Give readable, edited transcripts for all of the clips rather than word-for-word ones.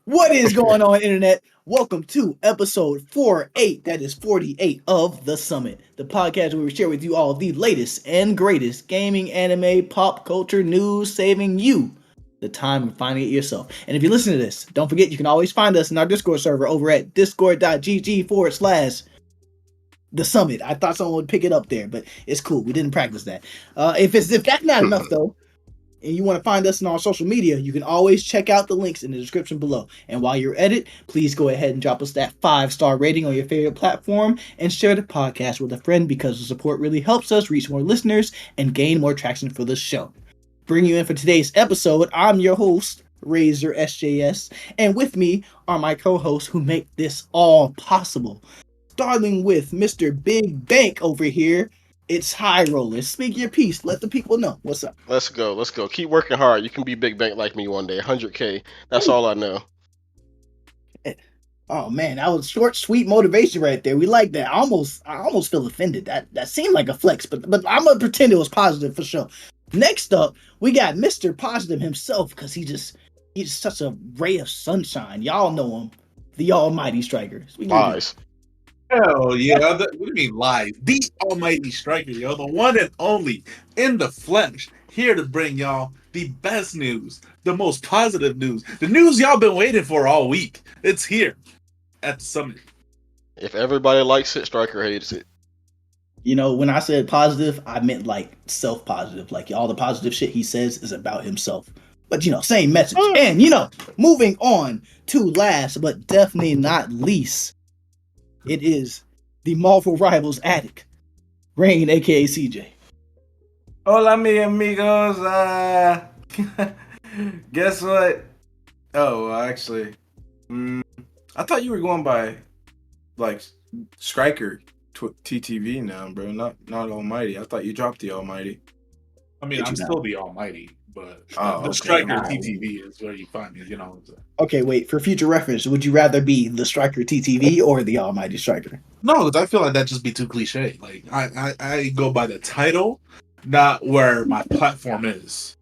What is going on, Internet? Welcome to episode 48, that is 48 of The Summit, the podcast where we share with you all the latest and greatest gaming, anime, pop culture news, saving you the time of finding it yourself. And if you listen to this, don't forget you can always find us in our Discord server over at discord.gg/The Summit. I thought someone would pick it up there, but it's cool. We didn't practice that. If that's not enough, though, and you want to find us on our social media, you can always check out the links in the description below. And while you're at it, please go ahead and drop us that 5-star rating on your favorite platform and share the podcast with a friend because the support really helps us reach more listeners and gain more traction for the show. Bringing you in for today's episode, I'm your host, Razor SJS, and with me are my co-hosts who make this all possible. Starting with Mr. Big Bank over here, it's High Roller. Speak your piece. Let the people know. What's up? Let's go. Keep working hard. You can be big bank like me one day. 100K. That's all I know. Oh man, that was short, sweet motivation right there. We like that. I almost feel offended. That seemed like a flex, but I'm gonna pretend it was positive for sure. Next up, we got Mr. Positive himself because he's such a ray of sunshine. Y'all know him, the Almighty Striker. Lies. Hell yeah. What do you mean live? The Almighty Striker, yo. The one and only in the flesh. Here to bring y'all the best news, the most positive news, the news y'all been waiting for all week. It's here at the Summit. If everybody likes it, Striker hates it. You know, when I said positive, I meant like self-positive. Like all the positive shit he says is about himself. But same message. And moving on to last but definitely not least, it is the Marvel Rivals addict, Rain, aka CJ. Hola, mi amigos. Guess what? Oh, actually, I thought you were going by like Striker TTV now, bro. Not Almighty. I thought you dropped the Almighty. I mean, I'm still the Almighty, but the okay. Striker TTV is where you find me, Okay, wait, for future reference, would you rather be the Striker TTV or the Almighty Striker? No, because I feel like that'd just be too cliche. Like, I go by the title, not where my platform is.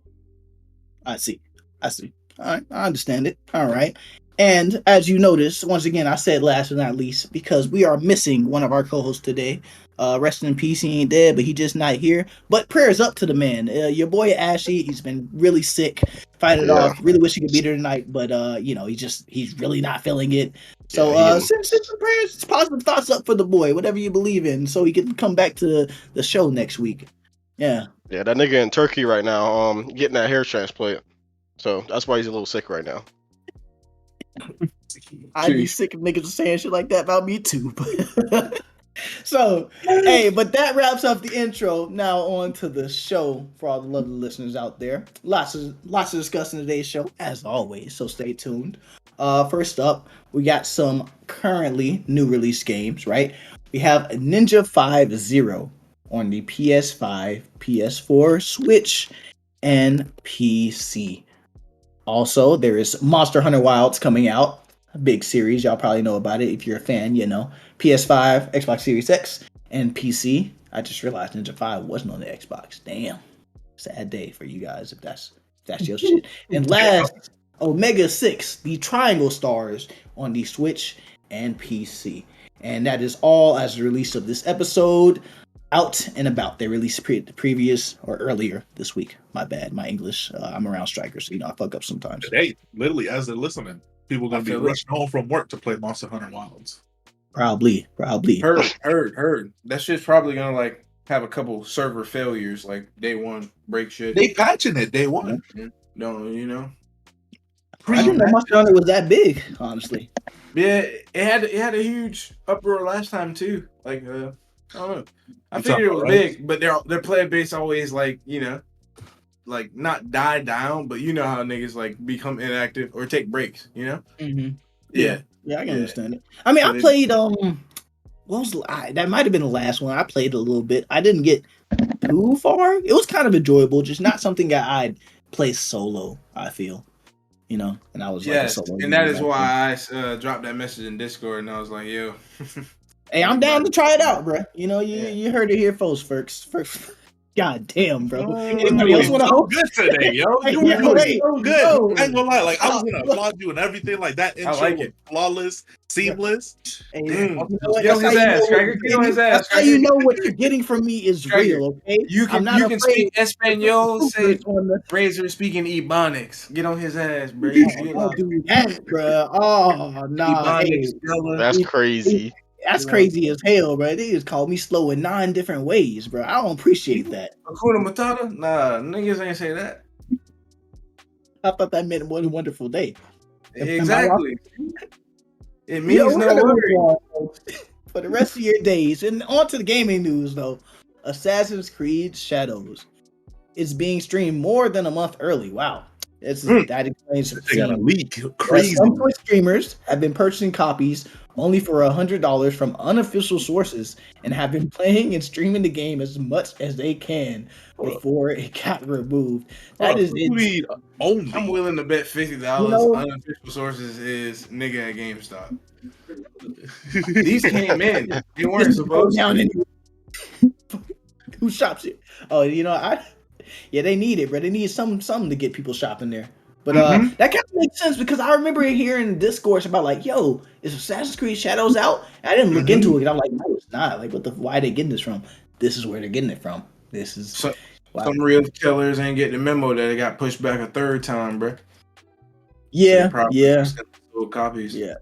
I see. All right, I understand it. All right. And as you notice, once again, I said last but not least, because we are missing one of our co-hosts today. Rest in peace, he ain't dead, but he just not here. But prayers up to the man. Your boy Ashy, he's been really sick, fighting it off. Really wish he could be there tonight, but he's really not feeling it. So send some prayers, positive thoughts up for the boy, whatever you believe in, so he can come back to the show next week. Yeah. Yeah, that nigga in Turkey right now, getting that hair transplant. So that's why he's a little sick right now. I'd be sick of niggas saying shit like that about me too. But so, hey, but that wraps up the intro. Now on to the show for all the lovely listeners out there. Lots to discuss in today's show, as always. So stay tuned. First up, we got some currently new release games. Right, we have Ninja 5-0 on the PS5, PS4, Switch, and PC. Also, there is Monster Hunter Wilds coming out. A big series. Y'all probably know about it if you're a fan, PS5, Xbox Series X, and PC. I just realized Ninja 5 wasn't on the Xbox. Damn. Sad day for you guys if that's your shit. And last, Omega 6, the Triangle Stars on the Switch and PC. And that is all as the release of this episode. Out and about. They released previous or earlier this week. My bad. My English. I'm around strikers, so I fuck up sometimes. Today, literally, as they're listening, people are gonna be rushing home from work to play Monster Hunter Wilds. Probably. Heard. That shit's probably gonna like have a couple server failures, like day one break shit. They patching it day one. No, I didn't know Monster Hunter was that big, honestly. Yeah, it had a huge uproar last time too. Like I don't know. I figured it was big, but their player base always like not die down, but you know how niggas like become inactive or take breaks, Mm-hmm. Yeah, I can understand it. I mean, I played that might have been the last one. I played a little bit. I didn't get too far. It was kind of enjoyable, just not something that I'd play solo. I feel, and I was like, a solo and that is why I dropped that message in Discord, and I was like, yo. Hey, I'm down to try it out, bro. You heard it here first. God damn, bro. You Anybody else doing want to so host? good today, yo. You Hey, were doing hey, so good. yo. I ain't gonna lie. Like I was gonna applaud you and everything. Like that intro like was it. flawless, seamless. Hey, Damn. you know what? Get on That's how his you know ass, what Cracker. you're Get on getting. his ass, That's how you Cracker. know what you're getting from me is Cracker. real, okay? You I'm can not speak afraid. Espanol, say On the, Razor speaking Ebonics. Get on his ass, bro. don't do that, bro. Oh, nah. Hey, Ebonics, Della. That's it- crazy. that's You know. crazy as hell, bro. They just called me slow in 9 different ways, bro. I don't appreciate that. Hakuna Matata? Nah, niggas ain't say that. I thought that meant one wonderful day. Exactly. It You know, means we're no gonna move worry. on, folks, for the rest of your days. And on to the gaming news, though. Assassin's Creed Shadows is being streamed more than a month early. Wow. That explains They got a leak. some Crazy. Twitch streamers have been purchasing copies only for $100 from unofficial sources and have been playing and streaming the game as much as they can before it got removed. That is it. Lead only. I'm willing to bet $50 You know- unofficial sources is nigga at GameStop. These came in. They weren't supposed down to. anyway. Who shops it? Oh, you know, they need it, bro. They need something to get people shopping there. But that kind of makes sense because I remember hearing discourse about like, yo, is Assassin's Creed Shadows out? I didn't look into it. I'm like, no, it's not. Like, why are they getting this from? This is where they're getting it from. This is Some real killers ain't getting the memo that it got pushed back a third time, bro. yeah, Copies. yeah.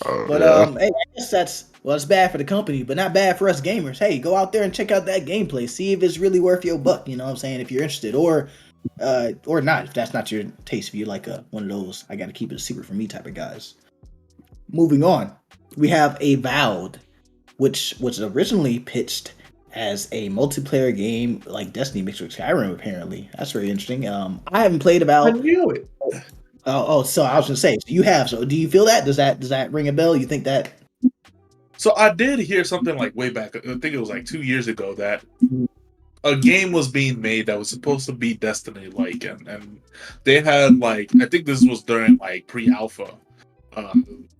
Oh, But yeah. hey, I guess it's bad for the company, but not bad for us gamers. Hey, go out there and check out that gameplay. See if it's really worth your buck. You know what I'm saying? If you're interested, or not, if that's not your taste. If you're like one of those, I got to keep it a secret from me type of guys. Moving on, we have Avowed, which was originally pitched as a multiplayer game like Destiny mixed with Skyrim. Apparently, that's very interesting. I haven't played Avowed. I knew it. Oh, so I was gonna say, so you have. So do you feel that? Does that ring a bell? You think that? So I did hear something like way back. I think it was like 2 years ago that a game was being made that was supposed to be Destiny-like, and they had like, I think this was during like pre-alpha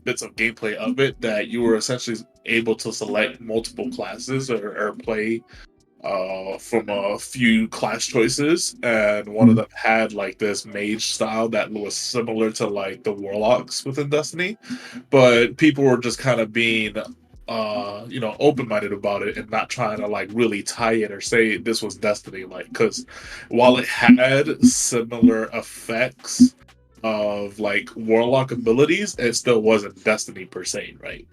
bits of gameplay of it, that you were essentially able to select multiple classes or play from a few class choices, and one of them had like this mage style that was similar to like the warlocks within Destiny, but people were just kind of being open-minded about it and not trying to like really tie it or say this was Destiny, like, because while it had similar effects of like warlock abilities, it still wasn't Destiny per se, right?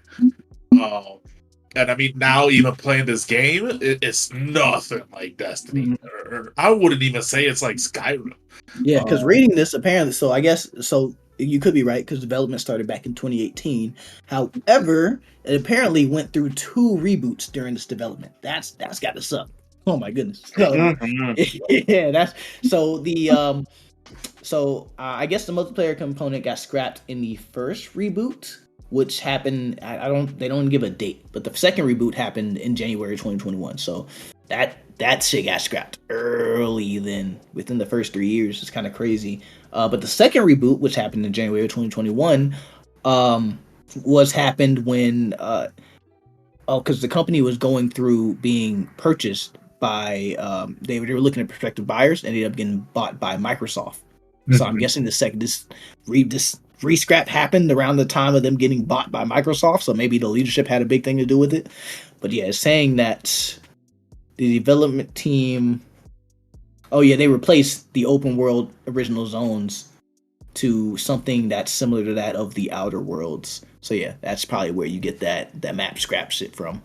And I mean, now even playing this game, it's nothing like Destiny. Or I wouldn't even say it's like Skyrim. Yeah, because reading this apparently, so I guess so you could be right because development started back in 2018. However, it apparently went through 2 reboots during this development. That's got to suck. Oh my goodness. So, yeah, that's so the I guess the multiplayer component got scrapped in the first reboot, which happened. They don't give a date, but the second reboot happened in January 2021. So that shit got scrapped early then, within the first 3 years. It's kind of crazy. But the second reboot, which happened in January 2021, was happened when because the company was going through being purchased by they were looking at prospective buyers, ended up getting bought by Microsoft. So I'm guessing this re-scrap happened around the time of them getting bought by Microsoft. So maybe the leadership had a big thing to do with it. But yeah, it's saying that the development team, they replaced the open world original zones to something that's similar to that of the Outer Worlds. So yeah, that's probably where you get that map scrap shit from.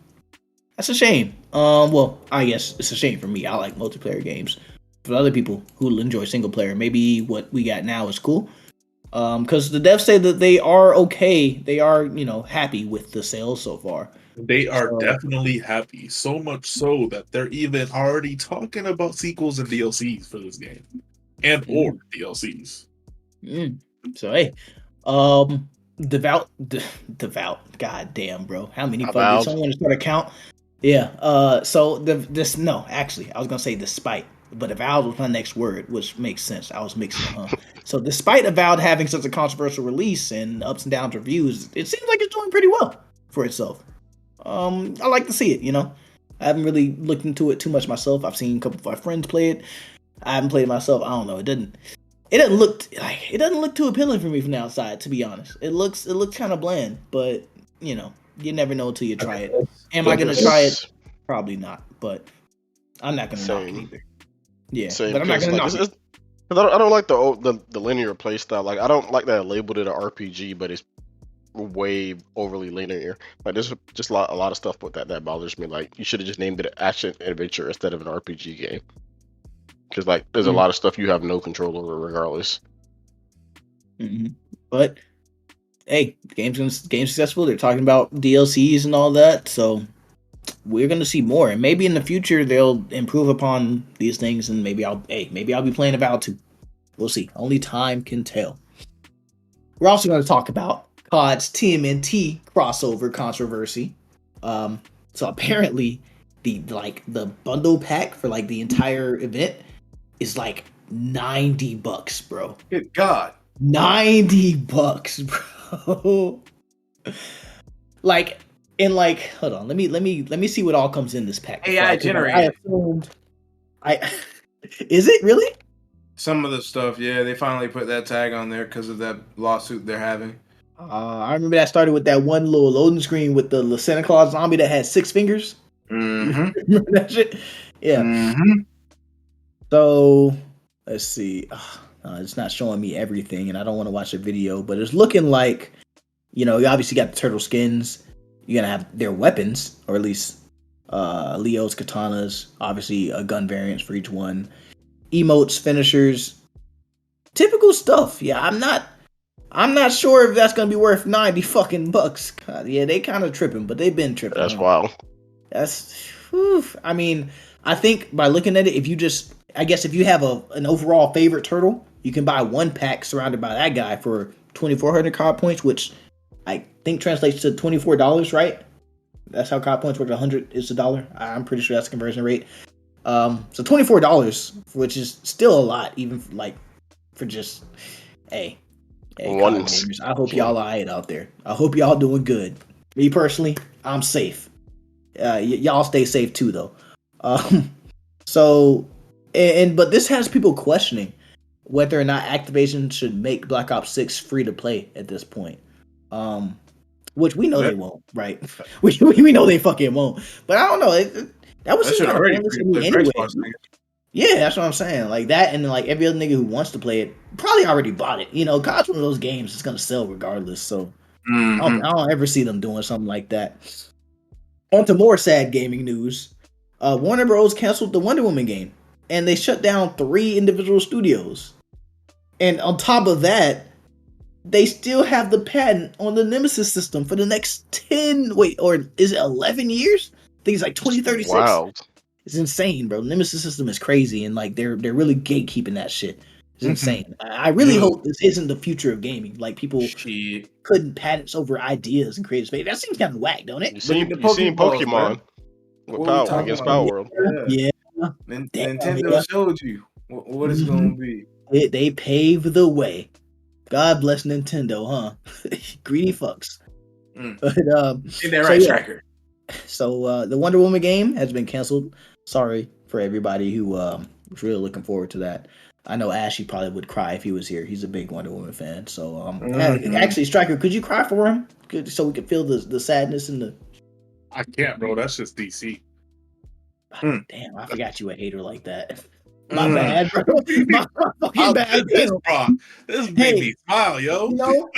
That's a shame. Well, I guess it's a shame for me. I like multiplayer games. For other people who enjoy single player, maybe what we got now is cool. Because the devs say that they are okay. They are, happy with the sales so far. They are definitely happy. So much so that they're even already talking about sequels and DLCs for this game. And or DLCs. So hey, devout. God damn, bro. How many fucking? Someone start a count. Yeah. So actually, I was gonna say despite, but Avowed was my next word, which makes sense. I was mixing. So despite Avowed having such a controversial release and ups and downs reviews, it seems like it's doing pretty well for itself. I like to see it. I haven't really looked into it too much myself. I've seen a couple of my friends play it. I haven't played it myself. I don't know. It doesn't look too appealing for me from the outside, to be honest. It looks kind of bland, but you know, you never know until you try it. Am I gonna try it? Probably not, but I'm not gonna knock it either. Yeah, Same, but I'm not gonna knock it. I don't like the linear play style. Like I don't like that I labeled it an RPG, but it's way overly linear. Like there's just a lot of stuff with that bothers me. Like you should have just named it action adventure instead of an RPG game. Because like there's a lot of stuff you have no control over regardless. Mm-hmm. But hey, game's successful. They're talking about DLCs and all that, so we're gonna see more. And maybe in the future they'll improve upon these things, and maybe I'll be playing Avowed too. We'll see. Only time can tell. We're also going to talk about COD's TMNT crossover controversy. So apparently the bundle pack for like the entire event is like $90, bro. Good God. $90, bro. Like, and like, hold on, let me see what all comes in this pack. AI generated. Is it really? Some of the stuff, yeah, they finally put that tag on there because of that lawsuit they're having. I remember that started with that one little loading screen with the Santa Claus zombie that had 6 fingers. Mm-hmm. Remember that shit? Yeah. Mm-hmm. So let's see. It's not showing me everything, and I don't want to watch a video, but it's looking like, you obviously got the turtle skins. You're gonna have their weapons, or at least Leo's katanas. Obviously, a gun variants for each one. Emotes, finishers, typical stuff. Yeah, I'm not sure if that's gonna be worth $90. God, yeah, they kind of tripping, but they've been tripping. That's wild. I mean, I think by looking at it, if you have an overall favorite turtle, you can buy one pack surrounded by that guy for 2,400 COD points, which I think translates to $24, right? That's how COD points work. 100 is $1. I'm pretty sure that's the conversion rate. So $24, which is still a lot, even for just hey, gamers. I hope y'all are alright out there. I hope y'all doing good. Me personally, I'm safe. Y'all stay safe too, though. So, but this has people questioning whether or not Activision should make Black Ops 6 free to play at this point. Which we know they won't, right? we know they fucking won't. But I don't know. That was just already to me anyway. Yeah, that's what I'm saying. Like that, and like every other nigga who wants to play it probably already bought it. COD's one of those games that's gonna sell regardless. So I don't ever see them doing something like that. On to more sad gaming news. Warner Bros. Canceled the Wonder Woman game, and they shut down 3 individual studios. And on top of that, they still have the patent on the Nemesis system for the next 11 years? I think it's like 2036. Wow. It's insane, bro. Nemesis system is crazy, and like they're really gatekeeping that shit. It's insane. I really hope this isn't the future of gaming. Like people putting patents over ideas and creative space. That seems kind of whack, don't it? You seen Pokemon with Power against Power World? Yeah. Nintendo showed you what it's gonna be. They paved the way. God bless Nintendo, huh? Greedy fucks. But in that right tracker. So the Wonder Woman game has been canceled. Sorry for everybody who was really looking forward to that. I know Ashy probably would cry if he was here. He's a big Wonder Woman fan. So actually, Striker, could you cry for him? So we could feel the sadness and the. I can't, bro. That's just DC. Damn, I forgot you a hater like that. My bad, bro. My fucking bad. This made me smile, yo. While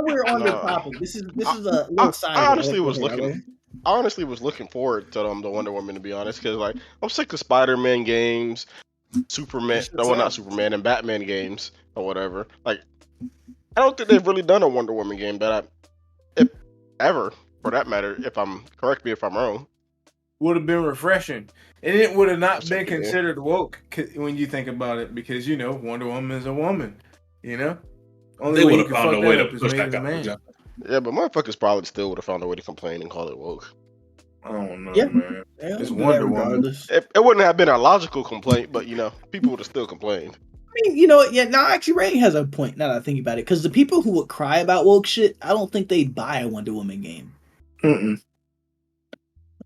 we're on the topic, this is a little side. I honestly was looking forward to the Wonder Woman, to be honest, because like I'm sick of Spider-Man games, Superman, not Superman, and Batman games or whatever. Like I don't think they've really done a Wonder Woman game if ever, for that matter. Correct me if I'm wrong. Would have been refreshing, and it would have not been considered woke when you think about it, because Wonder Woman is a woman. Only they would have found a way to push that guy. Yeah, but motherfuckers probably still would have found a way to complain and call it woke. I don't know, man. It's Wonder Woman. It wouldn't have been a logical complaint, but people would have still complained. I mean, now actually Ray has a point now that I think about it, because the people who would cry about woke shit, I don't think they'd buy a Wonder Woman game.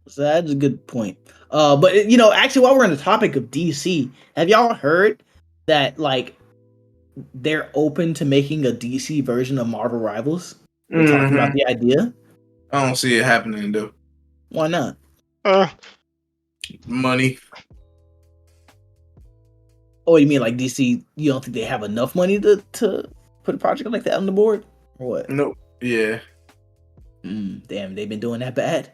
So that's a good point. But actually, while we're on the topic of DC, have y'all heard that like they're open to making a DC version of Marvel Rivals? They're talking about the idea. I don't see it happening though. Why not? Money. Oh, you mean like DC? You don't think they have enough money to put a project like that on the board, or what? Nope. Yeah. Damn, they've been doing that bad.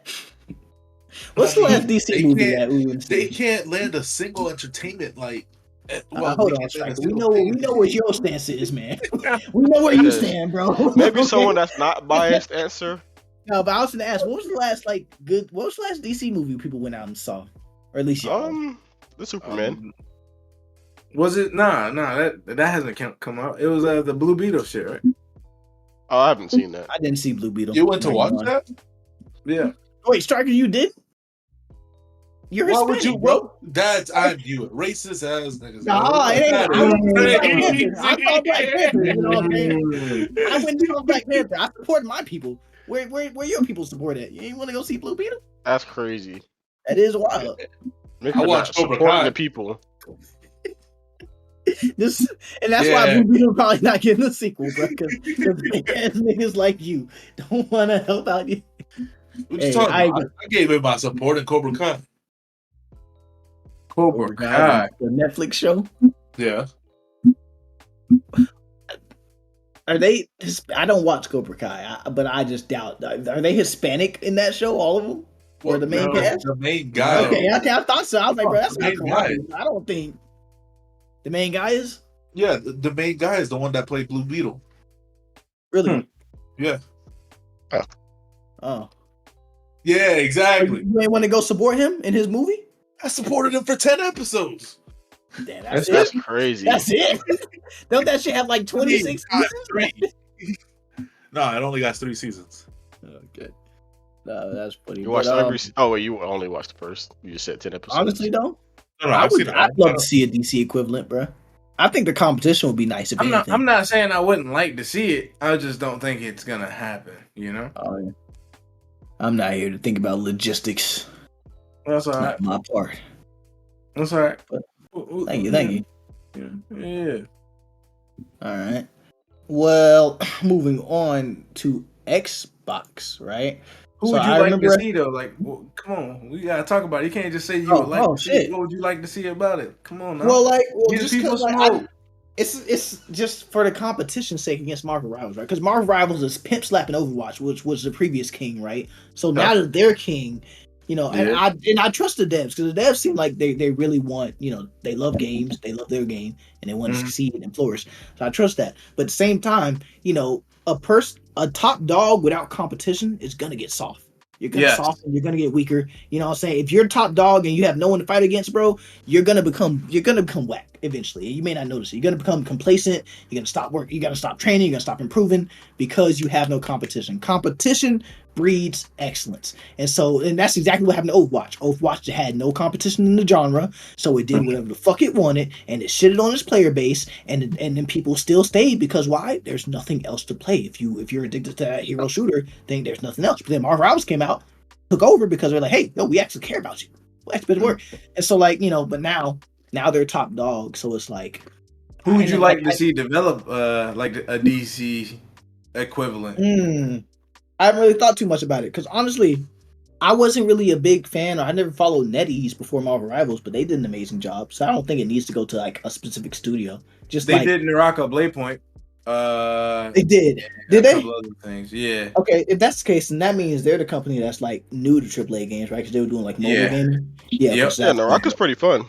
What's the last DC movie that we would see? They can't land a single entertainment like. Hold on, Striker. We know what your stance is, man. We know where you stand, bro. Maybe someone that's not biased answer. No, but I was gonna ask, what was the last DC movie people went out and saw, or at least the Superman. Was it? Nah. That hasn't come out. It was the Blue Beetle shit, right? Oh, I haven't seen that. I didn't see Blue Beetle. You went to watch that? Yeah. Wait, Striker, you did? You're Hispanic, would you, bro? That's I view it. Racist ass niggas. Nah, it ain't. I saw Black Panther. You know what I'm saying? I went and saw Black Panther. I supported my people. Where your people support at? You ain't want to go see Blue Beetle? That's crazy. That is wild. I watched supporting the people. And that's why Blue Beetle probably not getting a sequel, bro. Because niggas like you don't want to help out you. I gave it my support in Cobra Kai. Cobra Kai, the Netflix show. Yeah. Are they? I don't watch Cobra Kai, but I just doubt. Are they Hispanic in that show? All of them, or the main cast? The main guy. Okay, I thought so. I was like, bro, that's not correct. I don't think the main guy is. Yeah, the main guy is the one that played Blue Beetle. Really? Yeah. Oh. Yeah, exactly. You ain't want to go support him in his movie? I supported him for 10 episodes. Damn, that's crazy. That's it. Don't that shit have like 26 seasons? No, it only got 3 seasons. Okay. No, that's funny. You watched every. Oh wait, you only watched the first. You just said 10 episodes. Honestly, though, I'd love to see a DC equivalent, bro. I think the competition would be nice. If anything. I'm not saying I wouldn't like to see it. I just don't think it's gonna happen. You know. Oh, yeah. I'm not here to think about logistics. That's all right. Not my part. That's all right. But thank you. Yeah. All right. Well, moving on to Xbox, right? Who would you like to see though? Like, come on, we gotta talk about it. You can't just say you would like to see it. What would you like to see about it? Come on now. Well, just because it's just for the competition's sake against Marvel Rivals, right? Because Marvel Rivals is pimp slapping Overwatch, which was the previous king, right? So now that they're king, and I trust the devs because the devs seem like they really want, they love games, they love their game, and they want to succeed and flourish. So I trust that. But at the same time, a top dog without competition is gonna get soft. You're gonna soften. You're gonna get weaker. You know what I'm saying? If you're top dog and you have no one to fight against, bro, you're gonna become whack eventually. You may not notice it. You're gonna become complacent. You're gonna stop work. You gotta stop training. You're gonna stop improving because you have no competition. Competition breeds excellence, and that's exactly what happened to Overwatch. Overwatch had no competition in the genre, so it did whatever the fuck it wanted, and it shitted on its player base, and then people still stayed because why? There's nothing else to play. If you're addicted to that hero shooter thing, there's nothing else. But then Marvel Rivals came out, took over because they're like, hey, no, we actually care about you. We actually work, and so but now they're top dog, so it's like, who would you like to see develop like a DC equivalent? I haven't really thought too much about it because honestly, I wasn't really a big fan. I never followed NetEase before Marvel Rivals, but they did an amazing job. So I don't think it needs to go to like a specific studio. They did Naraka Blaypoint. They did. Did they? A couple other things. Yeah. Okay, if that's the case, then that means they're the company that's like new to AAA games, right? Because they were doing like mobile gaming. Yeah. Naraka's pretty fun.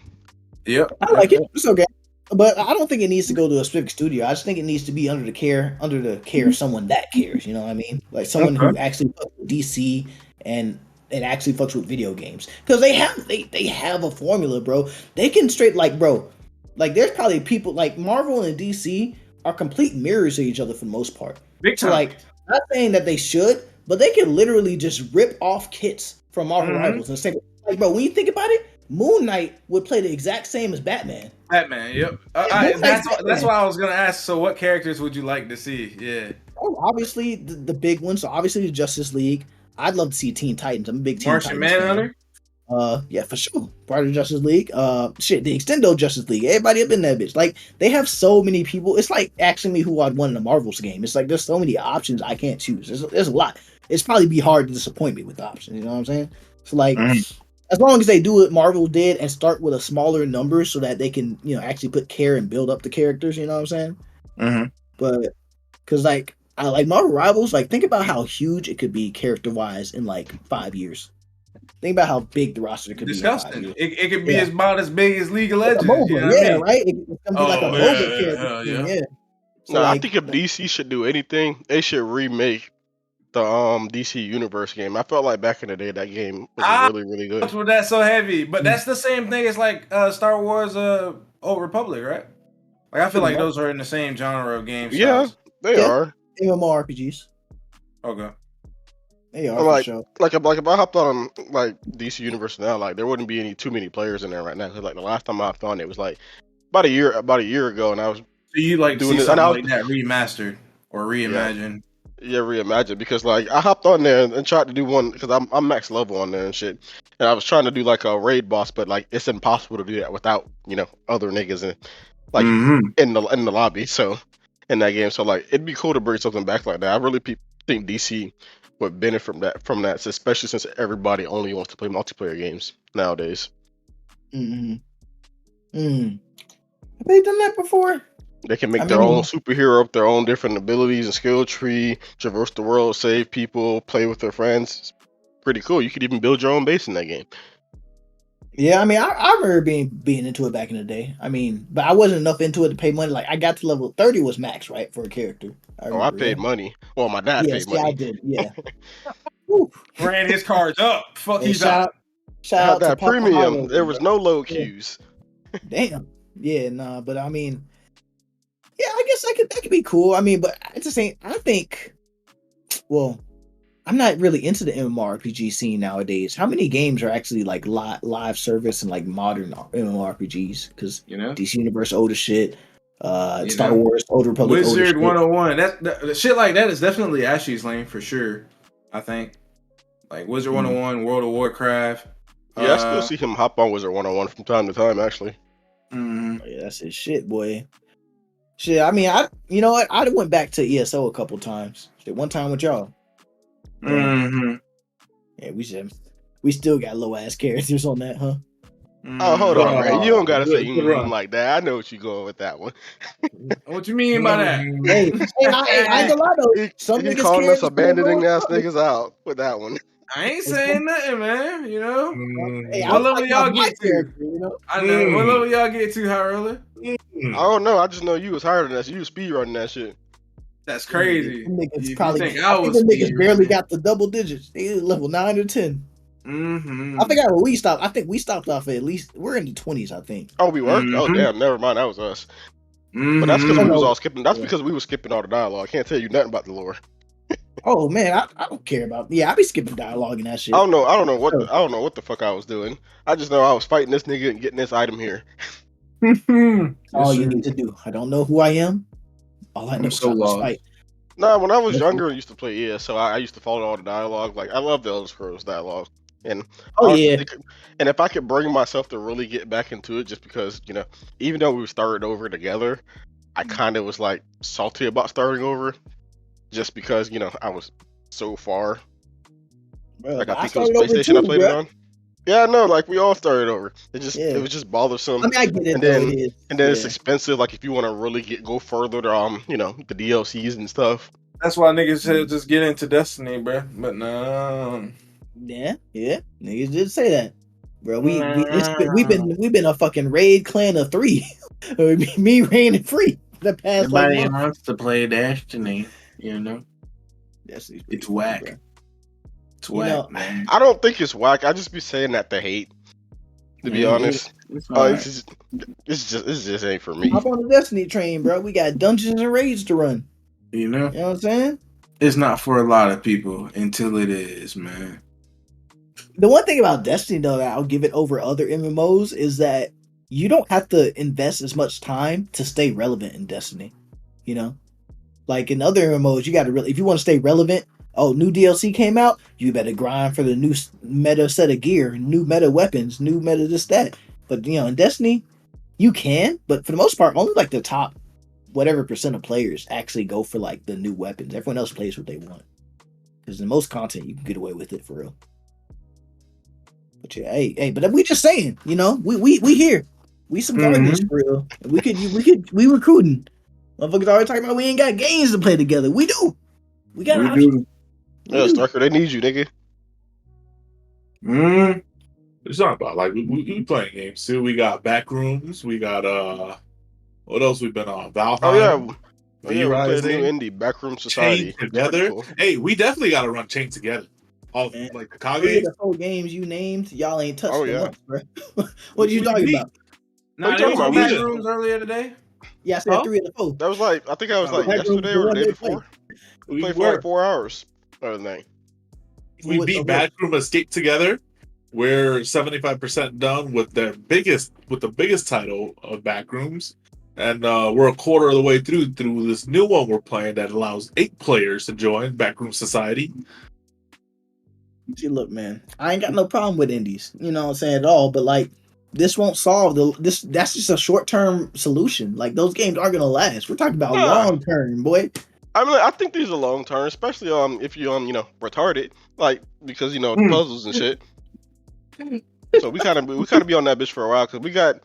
Yep. I like it. It's okay. But I don't think it needs to go to a specific studio. I just think it needs to be under the care of someone that cares. You know what I mean? Like someone who actually fucks with DC and actually fucks with video games. Because they have a formula, bro. They can there's probably people like Marvel and DC are complete mirrors of each other for the most part. Big time. So not saying that they should, but they can literally just rip off kits from Marvel Rivals and say, like, bro, when you think about it, Moon Knight would play the exact same as Batman. Yep. That's why I was gonna ask. So, what characters would you like to see? Yeah. Oh, obviously the big ones. So obviously the Justice League. I'd love to see Teen Titans. I'm a big Teen Martian Titans fan. Manhunter. Yeah, for sure. Part of Justice League. Shit, the Extendo Justice League. Everybody up in that bitch. Like, they have so many people. It's like asking me who I'd want in a Marvel's game. It's like there's so many options I can't choose. There's a lot. It's probably be hard to disappoint me with the options. You know what I'm saying? So like, as long as they do what Marvel did and start with a smaller number so that they can, actually put care and build up the characters. You know what I'm saying? But because like I like Marvel Rivals. Like, think about how huge it could be character wise in like 5 years. Think about how big the roster could Disgusting. be. It could be about as big as League of Legends. MOBA, you know what I mean? Right? It's gonna be like a MOBA character. Yeah. So no, I think if DC should do anything, they should remake the DC Universe game. I felt like back in the day that game was really, really good. That's so heavy, but that's the same thing as like Star Wars Old Republic, right? Like, I feel like those are in the same genre of games. Yeah, they are. MMORPGs. Okay. They are like, for sure. Like if I hopped on like DC Universe now, like there wouldn't be too many players in there right now. Cause like the last time I hopped on, it was like about a year ago, and I was. So you like doing see something like that remastered or reimagined? Yeah, reimagine, because like I hopped on there and tried to do one because I'm max level on there and shit, and I was trying to do like a raid boss, but like it's impossible to do that without other niggas in the lobby. So in that game, so like it'd be cool to bring something back like that. I really think DC would benefit from that, especially since everybody only wants to play multiplayer games nowadays. Have they done that before? They can make their own superhero, their own different abilities and skill tree, traverse the world, save people, play with their friends. It's pretty cool. You could even build your own base in that game. Yeah, I mean, I remember being into it back in the day. I mean, but I wasn't enough into it to pay money. Like, I got to level 30 was max, right, for a character. I paid money. Well, my dad paid money. I did, yeah. Ran his cards up. Fuck, he's up. Shout out that to premium. Papa There was no low queues. Damn. Yeah, nah, but I mean, yeah, I guess that could be cool. I mean, but it's the same. I think, well, I'm not really into the MMORPG scene nowadays. How many games are actually like live service and like modern MMORPGs? Because DC Universe old as shit. Star Wars, Old Republic, Wizard 101. That shit like that is definitely Ashley's lane for sure. I think like Wizard 101, World of Warcraft. Yeah, I still see him hop on Wizard 101 from time to time, actually. Yeah, that's his shit, boy. Shit, I mean, you know what? I went back to ESO a couple times. Shit, one time with y'all. Yeah, we still got low ass characters on that, huh? Oh, hold on, man. You don't gotta say like that. I know what you're going with that one. What you mean by that? Hey, I ain't gonna lie though. Some he niggas calling us abandoning ass niggas out with that one. I ain't saying nothing, man. Hey, what level y'all get to? I know. What level y'all get to, High Roller? I don't know. I just know you was higher than that. So you was speedrunning that shit. That's crazy. Niggas niggas barely got the double digits. They level 9 or 10. I forgot where we stopped. I think we stopped off at least we're in the 20s. I think. Oh, we were. Oh, damn. Never mind. That was us. But that's because we was all skipping. That's because we were skipping all the dialogue. I can't tell you nothing about the lore. Oh man, I don't care about. Yeah, I be skipping dialogue and that shit. I don't know what the fuck I was doing. I just know I was fighting this nigga and getting this item here. All you need to do. I don't know who I am. All I know is fight. Nah, when I was younger, I used to play so I used to follow all the dialogue. Like I love the Elder Scrolls dialogue. And and if I could bring myself to really get back into it, just because even though we started over together, I kind of was like salty about starting over, just because I was so far. Bro, like I think it was PlayStation I played it on. Yeah, I know. Like we all started over. It was just bothersome. I mean, I get it. And then it's expensive. Like if you want to really go further, to, the DLCs and stuff. That's why niggas said just get into Destiny, bro. But no. Yeah, niggas did say that, bro. We've been a fucking raid clan of 3, me reigning free the past. Everybody wants to play Destiny, It's whack. Bro. It's whack, man. I don't think it's whack. I just be saying that to hate. To be honest, it's just ain't for me. Hop on the Destiny train, bro. We got dungeons and raids to run. You know what I'm saying? It's not for a lot of people until it is, man. The one thing about Destiny, though, that I'll give it over other MMOs is that you don't have to invest as much time to stay relevant in Destiny. Like in other MMOs, you got to if you want to stay relevant, Oh, new DLC came out. You better grind for the new meta set of gear, new meta weapons, new meta this that. But in Destiny, you can, but for the most part, only like the top whatever percent of players actually go for like the new weapons. Everyone else plays what they want. Because the most content you can get away with it for real. But yeah, hey, but we just saying, we here. We some guardians for real. We recruiting. Motherfuckers already talking about we ain't got games to play together. We do. We got options. Yeah, Starker, they need you, nigga. It's not about like we playing games too. We got Backrooms. We got what else we've been on? Valheim. We played a new indie, Backroom Society. Chain Together. Cool. Hey, we definitely got to run Chain Together. All like the Kage. The whole games you named, y'all ain't touched them up, bro. What are you talking about? Nah, there was on Backrooms earlier today. Yeah, I said 3 of the 4. That was like, I think I was like yesterday or the day before. We played for like 4 hours. Other than we beat Backroom Escape Together. We're 75% done with the biggest title of Backrooms. And we're a quarter of the way through this new one we're playing that allows 8 players to join Backroom Society. See, look, man, I ain't got no problem with indies, you know what I'm saying, at all, but like this won't solve that's just a short-term solution. Like those games are gonna last. We're talking about long-term, boy. I mean, I think these are long-term, especially if you retarded, like because the puzzles and shit. So we kind of be on that bitch for a while because we got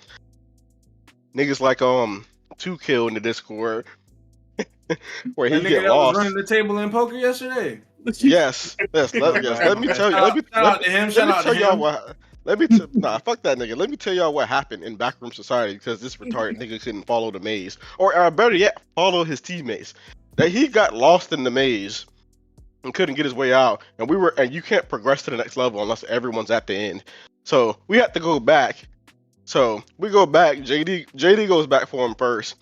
niggas like 2Kill in the Discord where he get lost. Was running the table in poker yesterday. Yes. Let me tell you. Let me tell y'all what. Fuck that nigga. Let me tell y'all what happened in Backroom Society because this retarded nigga couldn't follow the maze, or better yet, follow his teammates. That he got lost in the maze and couldn't get his way out, and you can't progress to the next level unless everyone's at the end. So we have to go back. So we go back. JD goes back for him first.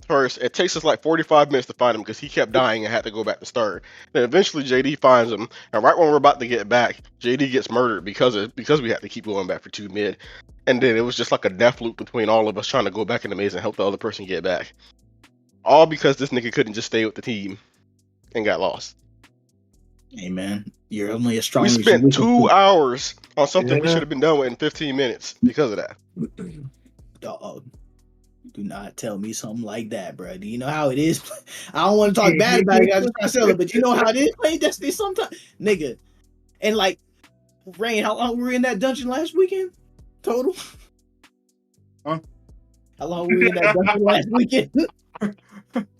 It takes us like 45 minutes to find him because he kept dying and had to go back to start. Then eventually JD finds him, and right when we're about to get back, JD gets murdered because we had to keep going back for 2 mid. And then it was just like a death loop between all of us trying to go back in the maze and help the other person get back. All because this nigga couldn't just stay with the team and got lost. Hey man, you're only as strong we as spent 2 hours on something we should have been done with in 15 minutes because of that. Dog. Do not tell me something like that, bro. Do you know how it is? I don't want to talk bad about it. I just try to sell it, but you know how it is playing Destiny sometimes, nigga. And like, Rain, how long were we in that dungeon last weekend? Total? Huh? How long were we in that dungeon last weekend?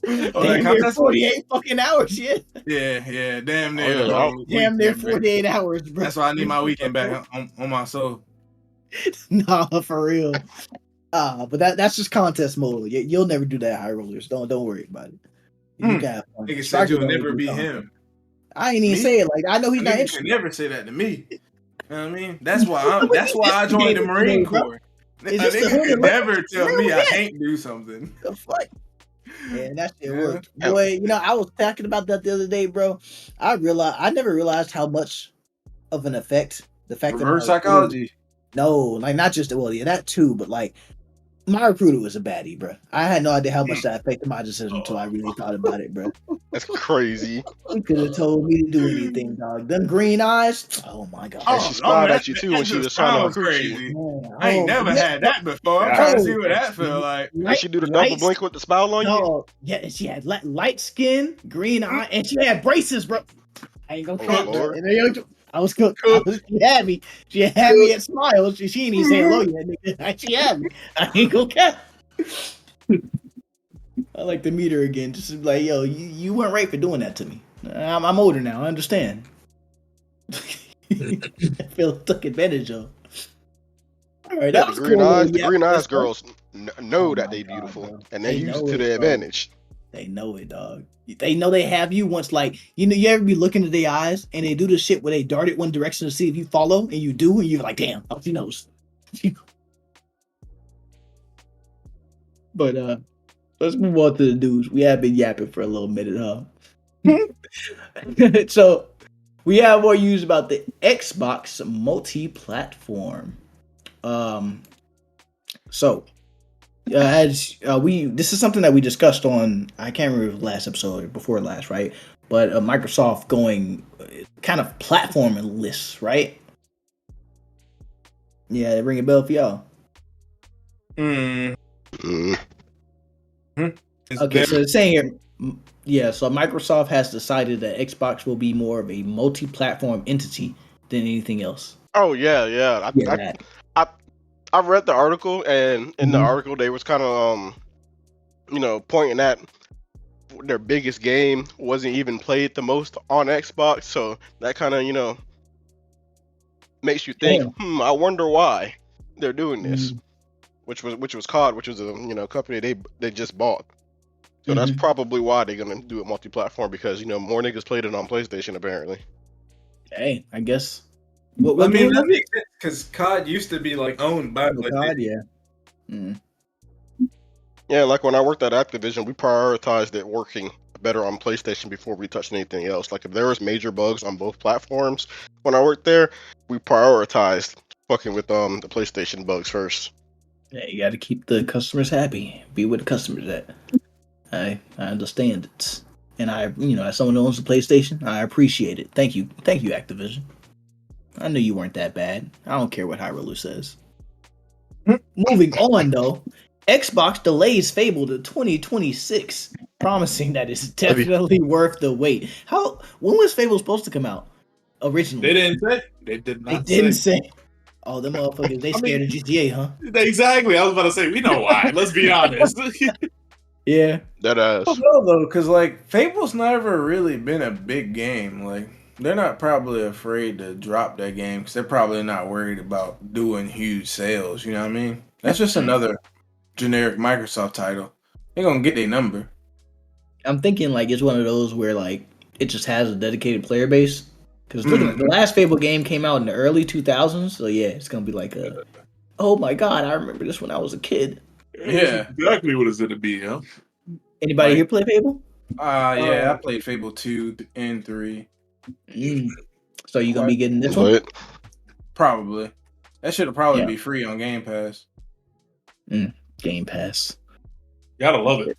Damn near 48 fucking hours, yeah. Yeah, damn near. Damn near 48 hours, bro. That's why I need my weekend back on my soul. Nah, for real. But that's just contest mode. You'll never do that, high rollers. Don't worry about it. You can have fun. Nigga said you'll never be him. I ain't even say it like I know he's not interested. You can never say that to me. You know what I mean? That's why I joined the Marine Corps. Nigga can never tell me I can't do something. The fuck? Yeah, that shit worked. Boy, I was talking about that the other day, bro. I never realized how much of an effect the fact reverse psychology. No, like not just that too, but like my recruiter was a baddie, bro. I had no idea how much that affected my decision until I really thought about it, bro. That's crazy. He could have told me to do anything, dog. Them green eyes. Oh my god. And she smiled at you too when she was trying to recruit you. Man, I ain't never had that before. I'm trying to see what that feel like. Did she do the double blink with the smile on you? Yeah, she had light skin, green eye, and she had braces, bro. I ain't gonna front. I was cooked. She had me. She had me at smiles. She ain't even say hello yet, nigga. She had me. I ain't gonna cap. I like to meet her again. Just like, yo, you weren't right for doing that to me. I'm older now. I understand. I feel took advantage of. All right, that was green cool. Eyes. The green eyes girls know that they beautiful, and they use it to their advantage. They know it, dog. They know they have you once, like, you ever be looking at their eyes and they do the shit where they dart it one direction to see if you follow, and you do, and you're like, damn, she knows. But let's move on to the news. We have been yapping for a little minute, huh? So we have more news about the Xbox multi-platform. This is something that we discussed on, I can't remember the last episode or before last, right? but Microsoft going kind of platformless, right? Yeah, they ring a bell for y'all. Mm. Okay, so it's saying here, yeah, so Microsoft has decided that Xbox will be more of a multi-platform entity than anything else. Oh yeah. Yeah, I read the article, and in the Mhm. article they was kind of pointing at their biggest game wasn't even played the most on Xbox, so that kind of makes you think, Damn. I wonder why they're doing this. Mhm. Which was COD, which was a company they just bought. So that's Mhm. probably why they're gonna do it multi-platform, because more niggas played it on PlayStation apparently. Hey, I guess. What I mean, game that was it? makes sense because COD used to be like owned by Oh, PlayStation. God, yeah. Mm. Yeah, like when I worked at Activision, we prioritized it working better on PlayStation before we touched anything else. Like if there was major bugs on both platforms when I worked there, we prioritized fucking with the PlayStation bugs first. Yeah, you got to keep the customers happy. Be where the customers at. I understand it, and as someone who owns a PlayStation, I appreciate it. Thank you, Activision. I knew you weren't that bad. I don't care what Hyrule says. Moving on, though, Xbox delays Fable to 2026, promising that it's definitely worth the wait. When was Fable supposed to come out originally? They didn't say. They did They not didn't say. say. Oh, them motherfuckers, they I scared mean, of GTA, huh? exactly. I was about to say, we know why. Let's be honest. Yeah. That ass. No, though, because like Fable's never really been a big game. Like they're not probably afraid to drop that game because they're probably not worried about doing huge sales. You know what I mean? That's just another generic Microsoft title. They're gonna get their number. I'm thinking like it's one of those where like it just has a dedicated player base. Because looking at the last Fable game came out in the early 2000s, so yeah, it's gonna be like oh my god, I remember this when I was a kid. That's Yeah. exactly what it's gonna be, huh? Anybody Like, here play Fable? yeah, I played Fable 2 and 3. So you gonna be getting this one? But Probably. That should probably Yeah. be free on Game Pass. Game Pass. Gotta love it.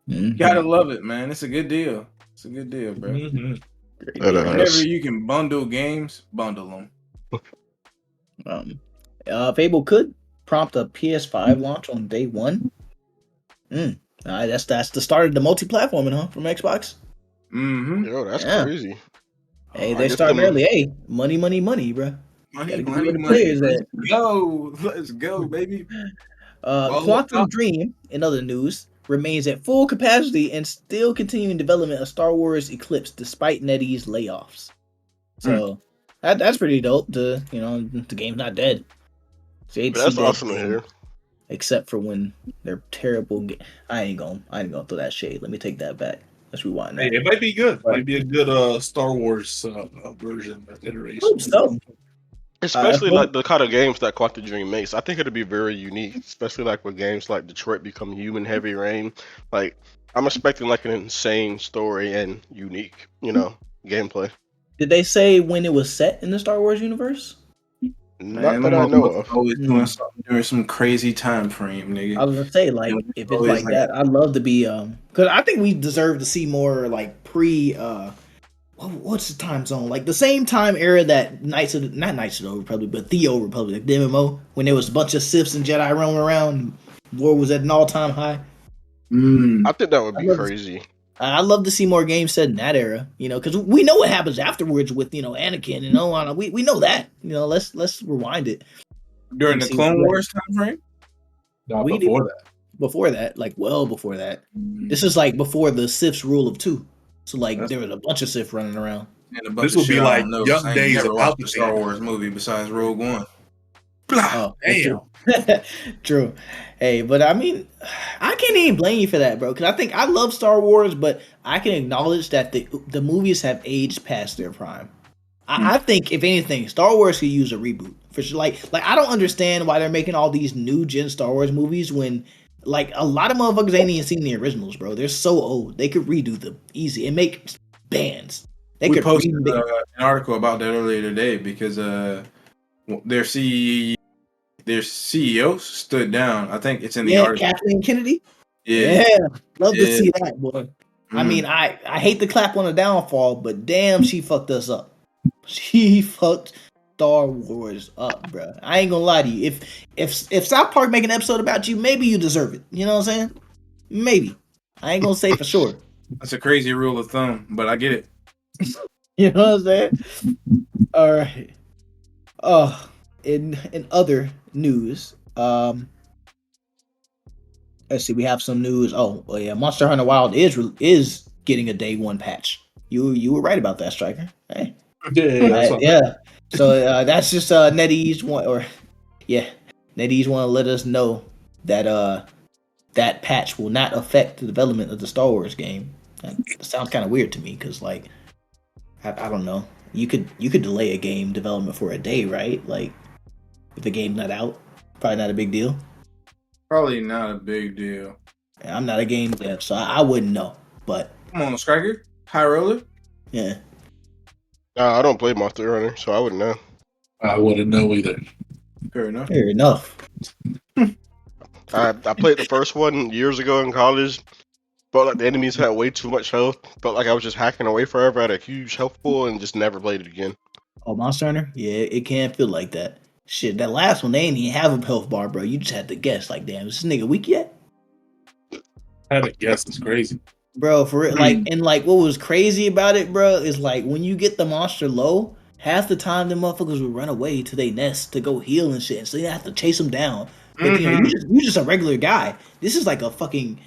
Mhm. Gotta love it, man. It's a good deal. It's a good deal, bro. Mm-hmm. Great that deal. Whenever ass. you can bundle games, bundle them. Fable could prompt a PS5 launch on day one. That's the start of the multi-platforming, huh? From Xbox. Mm-hmm. Yo, that's Yeah. crazy. Hey, I they're guess starting them. early. Hey, money, bro. Money, Gotta get money, where the money. players Let's at. go. Let's go, baby. Ball Quantum up. Dream, in other news, remains at full capacity and still continuing development of Star Wars Eclipse despite NetEase layoffs. So that's pretty dope. The game's not dead. So you hate to see That's that awesome to game, hear. except for when they're terrible. I ain't gonna throw that shade. Let me take that back. Let's rewind Hey, that. it might be good. But Might be a good Star Wars version iteration. hope so. Especially like the kind of games that Quantum Dream makes. I think it'd be very unique, especially like with games like Detroit Become Human, Heavy Rain. Like I'm expecting like an insane story and unique, gameplay. Did they say when it was set in the Star Wars universe? Not Man, that them I know motherfuckers of. always doing something during some crazy time frame, nigga. I was gonna say, like, You know, if it's always like like, that, I'd love to be because I think we deserve to see more like what's the time zone? Like the same time era that not Knights of the Old Republic, but the Old Republic, like the MMO, when there was a bunch of Siths and Jedi roaming around, war was at an all time high. I think that would I'd be love, crazy. I'd love to see more games set in that era, because we know what happens afterwards with Anakin and Owen. We know that, let's rewind it. during the See Clone what- Wars time frame? Not we before did- that. Before that, like well before that. This is like before the Sith's rule of two. So like there was a bunch of Sith running around. And a bunch This of will be shit I like don't know. Young I ain't Days never of watched a Palpatine. Star Wars movie besides Rogue One. Blah. Oh, Damn. true. Hey, but I mean, I can't even blame you for that, bro. Because I think I love Star Wars, but I can acknowledge that the movies have aged past their prime. I think if anything, Star Wars could use a reboot for sure. Like I don't understand why they're making all these new gen Star Wars movies when like a lot of motherfuckers ain't even seen the originals, bro. They're so old. They could redo them easy and make bands. They We could posted remake. an article about that earlier today because their CEO stood down. I think it's in the Yeah, article. Kathleen Kennedy. Yeah. Yeah, love to see that, boy. I mean, I hate to clap on the downfall, but damn, she fucked us up. She fucked Star Wars up, bro. I ain't gonna lie to you. If South Park make an episode about you, maybe you deserve it. You know what I'm saying? Maybe. I ain't gonna say for sure. That's a crazy rule of thumb, but I get it. You know what I'm saying? All right. In other news, let's see. We have some news. Oh, well, yeah. Monster Hunter Wild is getting a day one patch. You were right about that, Striker. Hey. Yeah. So that's just NetEase NetEase want to let us know that that patch will not affect the development of the Star Wars game. That sounds kind of weird to me because like I don't know. You could delay a game development for a day, right? Like if the game's not out, probably not a big deal. Probably not a big deal. I'm not a game dev, so I wouldn't know. But come on, Striker, high roller. Yeah. I don't play Monster Hunter, so I wouldn't know. I wouldn't know either. Fair enough. Fair enough. I played the first one years ago in college. Felt like the enemies had way too much health. Felt like I was just hacking away forever. I had a huge health pool and just never played it again. Oh, Monster Hunter? Yeah, it can feel like that. Shit, that last one, they ain't even have a health bar, bro. You just had to guess. Like, damn, is this nigga weak yet? I had to guess. It's crazy. Bro, for it, like, and like, what was crazy about it, bro, is like, when you get the monster low, half the time the motherfuckers would run away to their nest to go heal and shit, so you have to chase them down. But you know, you just a regular guy. This is like a fucking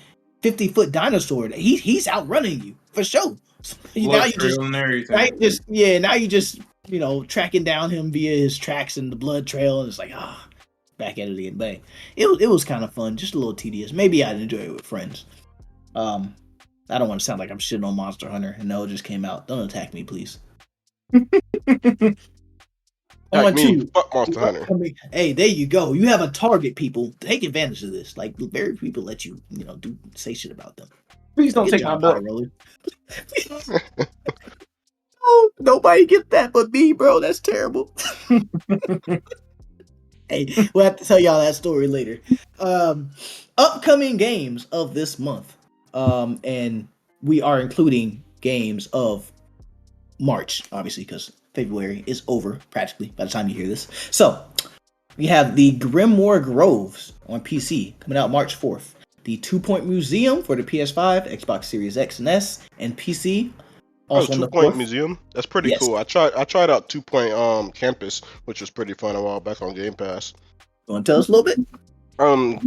50-foot dinosaur. He's outrunning you for sure. Now you just you know tracking down him via his tracks in the blood trail, and it's like back at it again. But it was kind of fun, just a little tedious. Maybe I'd enjoy it with friends. I don't want to sound like I'm shitting on Monster Hunter, and no, it just came out. Don't attack me, please. Fuck Monster Hunter. Hey, there you go. You have a target, people. Take advantage of this. Like, very people let you, say shit about them. Please don't take my book. Oh, nobody get that but me, bro. That's terrible. Hey, we'll have to tell y'all that story later. Upcoming games of this month. And we are including games of March, obviously, because February is over practically by the time you hear this. So we have the Grimoire Groves on PC coming out March 4th. The 2 Point Museum for the PS5, Xbox Series X and S, and PC. Also 2 Point Museum? That's pretty cool. I tried out 2 Point Campus, which was pretty fun a while back on Game Pass. You want to tell us a little bit?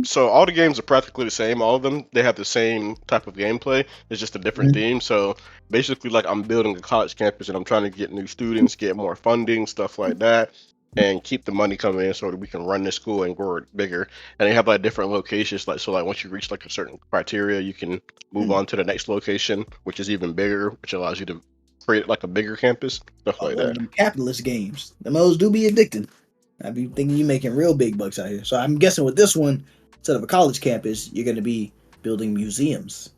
So all the games are practically the same. All of them, they have the same type of gameplay. It's just a different theme. So basically, like I'm building a college campus and I'm trying to get new students, get more funding, stuff like that, and keep the money coming in so that we can run this school and grow it bigger. And they have like different locations. Like once you reach like a certain criteria, you can move on to the next location, which is even bigger, which allows you to create like a bigger campus, stuff like that. Capitalist games. The most do be addicting. I be thinking you're making real big bucks out here. So I'm guessing with this one, instead of a college campus, you're going to be building museums.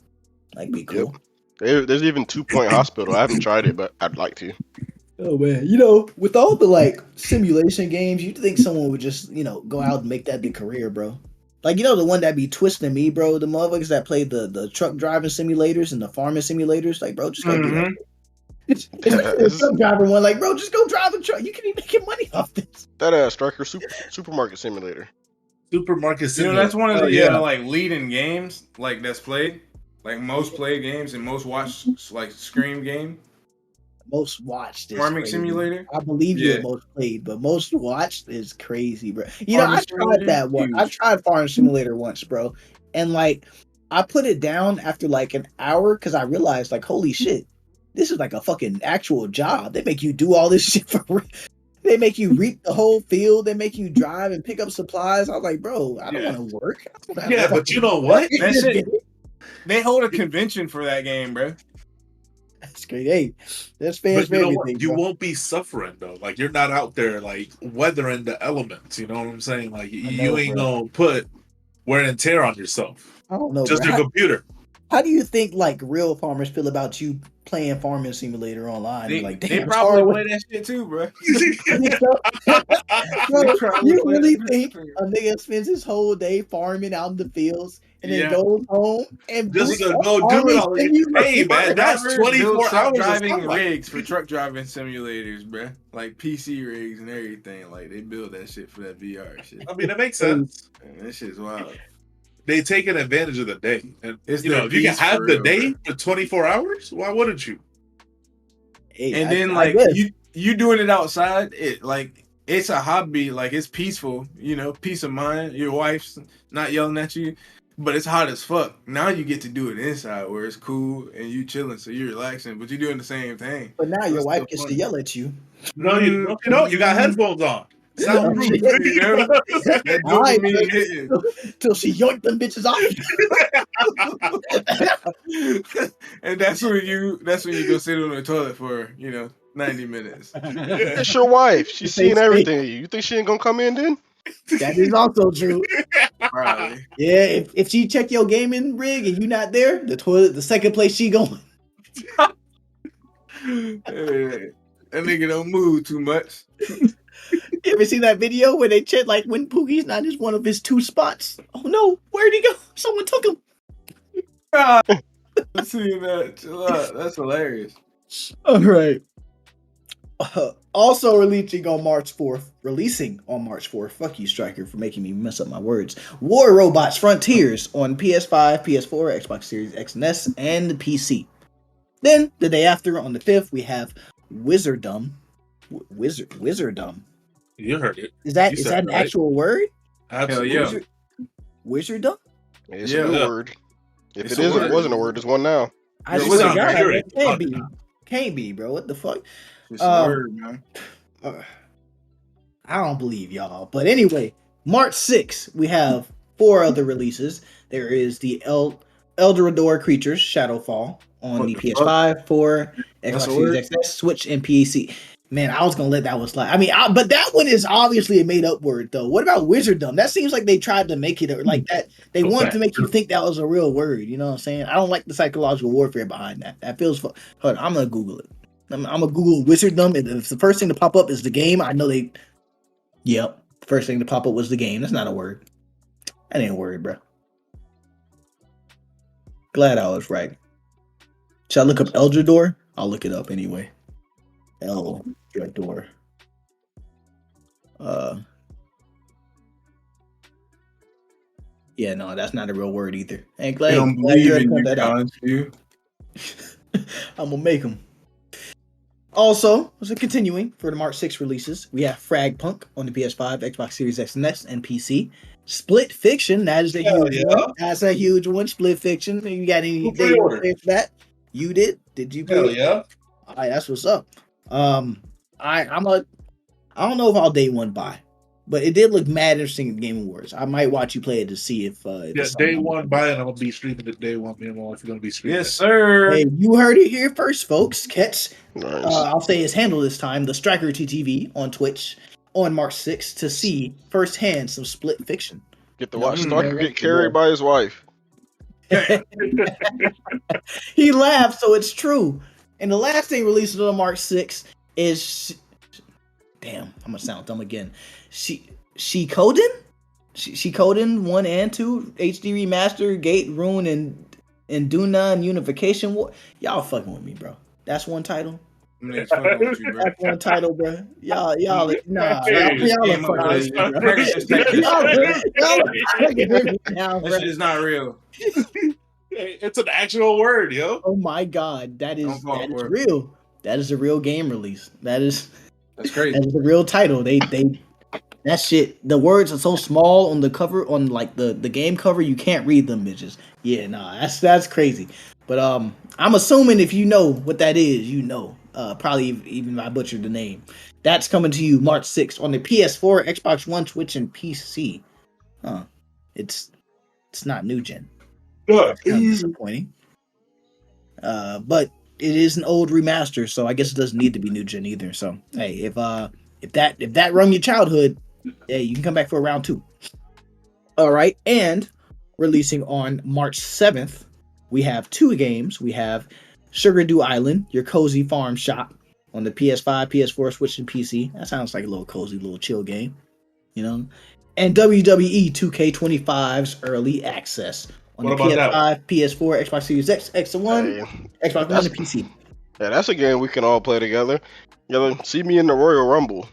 Like, be cool. Yep. There's even 2 Point Hospital. I haven't tried it, but I'd like to. Oh, man. With all the, simulation games, you'd think someone would just, go out and make that the career, bro. Like, the one that be twisting me, bro. The motherfuckers that play the truck driving simulators and the farming simulators. Like, bro, just go do that. It's a truck driver one, like, bro, just go drive a truck. You can be making money off this. That Striker Supermarket Simulator. Supermarket Simulator. That's one of the leading games that's played, like most played games and most watched Scream game. Most watched is Farming crazy. Simulator. I believe you're most played, but most watched is crazy, bro. I tried that one. I tried Farming Simulator once, bro, and I put it down after an hour because I realized holy shit. This is like a fucking actual job. They make you do all this shit for real. They make you reap the whole field. They make you drive and pick up supplies. I was like, bro, I don't want to work. Yeah, but you know what? That's it. They hold a convention for that game, bro. That's great. Hey, that's fans for everything. You won't be suffering though. Like you're not out there weathering the elements. You know what I'm saying? You ain't gonna put wear and tear on yourself. I don't know. Just your computer. How do you think real farmers feel about you playing Farming Simulator online? They probably play that shit too, bro. Bro, you really think a nigga spends his whole day farming out in the fields and then goes home and just to boots go up do it these all. simulators. Hey man, that's They'll 24 stop hours of driving sunlight. rigs for truck driving simulators, bruh. Like PC rigs and everything. Like they build that shit for that VR shit. I mean, it makes sense. Man, that shit's wild. They taking advantage of the day, and It's you know, their if you can peace have for the real, day bruh. for 24 hours, why wouldn't you? Hey, And I then like guess. you doing it outside, it's a hobby, like it's peaceful, you know, peace of mind. Your wife's not yelling at you, but it's hot as fuck. Now you get to do it inside where it's cool and you chilling, so you're relaxing, but you're doing the same thing. But now So your it's wife still gets to fun. yell at you. No, you don't. You got headphones on. Oh, Soundproof. shit. You know? That All right, dopamine hitting. till she yoinked them bitches off. And that's when you go sit on the toilet for 90 minutes. It's your wife. She's seeing everything. You think she ain't gonna come in then? That is also true. Probably. Yeah, if she check your gaming rig and you not there, the toilet, the second place she going. Hey, that nigga don't move too much. You ever seen that video where they check like when Pookie's not in one of his 2 spots? Oh no, where'd he go? Someone took him. I've seen that. Chill out. That's hilarious. All right. Also releasing on March 4th. Fuck you, Striker, for making me mess up my words. War Robots Frontiers on PS5, PS4, Xbox Series X and S, and the PC. Then, the day after, on the 5th, we have Wizardom. Wizardom. You heard it. Is that You said an it right. actual word? Absolutely. Hell Wizardom? It's Yeah. a new word. If It's it a is, it word. wasn't a word. There's one now. I Yo, swear to sound God, right. it can't be. Can't be, bro. What the fuck? It's a word, man. I don't believe y'all. But anyway, March 6th, we have 4 other releases. There is the Eldorado Creatures Shadowfall on What the the PS5, 4, That's Xbox a Series word? X, Switch, and PC. Man, I was gonna let that one slide. I mean, but that one is obviously a made up word, though. What about Wizardom? That seems like they tried to make it like that. They wanted to make you think that was a real word. You know what I'm saying? I don't like the psychological warfare behind that. That feels. Hold on, I'm gonna Google it. I'm gonna Google Wizardom, and if the first thing to pop up is the game, I know they. Yep, first thing to pop up was the game. That's not a word. That ain't a word, bro. Glad I was right. Should I look up Eldrador? I'll look it up anyway. Eldrador. Yeah, no, that's not a real word either. Ain't glad, They don't glad you believe had to in point you, that out. you. I'm gonna make them. Also, continuing for the March 6 releases, we have Fragpunk on the PS5, Xbox Series X and S, and PC. Split Fiction, that is a huge one. That's a huge one. Split Fiction. You got any Who pre-ordered? for that? You did? Did you Hell pre-order? yeah. All right, that's what's up. I don't know if I'll day one buy, but it did look mad interesting at Game Awards. I might watch you play it to see if Yeah, it's day something. one buy it. I'm gonna be streaming it day one. Me and my wife are gonna be streaming. Yes, sir. Hey, you heard it here first, folks. Catch Nice. I'll say his handle this time, the Striker TTV on Twitch on March 6th to see firsthand some Split Fiction. Get to watch Mm, Striker yeah, get carried by his wife. He laughed, so it's true. And the last thing released on March 6th is damn, I'm gonna sound dumb again. She Coden 1 and 2 HD remaster, Gate Rune and Dunan Unification War. Y'all fucking with me, bro. That's one title. Niggas fucking with you, bro. That's one title, bro. Y'all, nah, Hey, y'all came are up fucking with with it. me, bro. Niggas just take this Y'all shit, bro. are fucking with me now, That bro. shit is not real. It's an actual word, yo. Oh my god, that Don't is fall for it. real. That is a real game release. That's crazy. That is a real title. They that shit. The words are so small on the cover, on like the game cover, you can't read them, bitches. Yeah, nah, that's crazy. But I'm assuming if you know what that is, you know. Probably even if I butchered the name. That's coming to you March 6th on the PS4, Xbox One, Switch, and PC. Huh. It's not new gen. Kind of disappointing. But it is an old remaster, so I guess it doesn't need to be new gen either. So hey, if that run your childhood, hey, you can come back for round 2. All right, and releasing on March 7th, we have 2 games. We have Sugar Dew Island, your cozy farm shop on the PS5, PS4, Switch, and PC. That sounds like a little cozy, little chill game, you know. And WWE 2K25's early access on What the about that PS5, PS4, Xbox Series X, X1, Hey, Xbox One, that's and PC. yeah, that's a game we can all play together. See me in the Royal Rumble.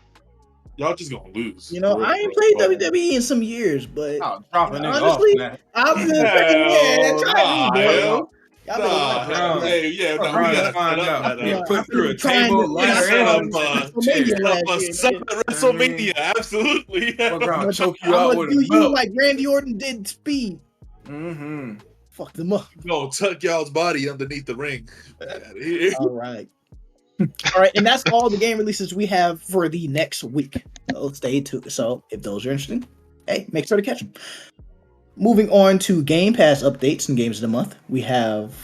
Y'all just gonna lose. You know, I ain't played WWE in some years, but Oh, drop a nigga off honestly, now. I've been freaking try me, Nah, bro. yeah. Y'all better watch Nah, out. hey, yeah, Fuck no, we around gotta and find set up out. that. Get put I through a been trying table, to ladder, set up, and WrestleMania chair. last a year. separate WrestleMania, absolutely. Fuck around, choke you I'm out gonna with do a you belt. like Randy Orton did Speed. Mm-hmm. Fuck them up. Go tuck y'all's body underneath the ring. Get out of here. All right. All right, and that's all the game releases we have for the next week. So stay tuned. So if those are interesting, hey, make sure to catch them. Moving on to Game Pass updates and games of the month, we have.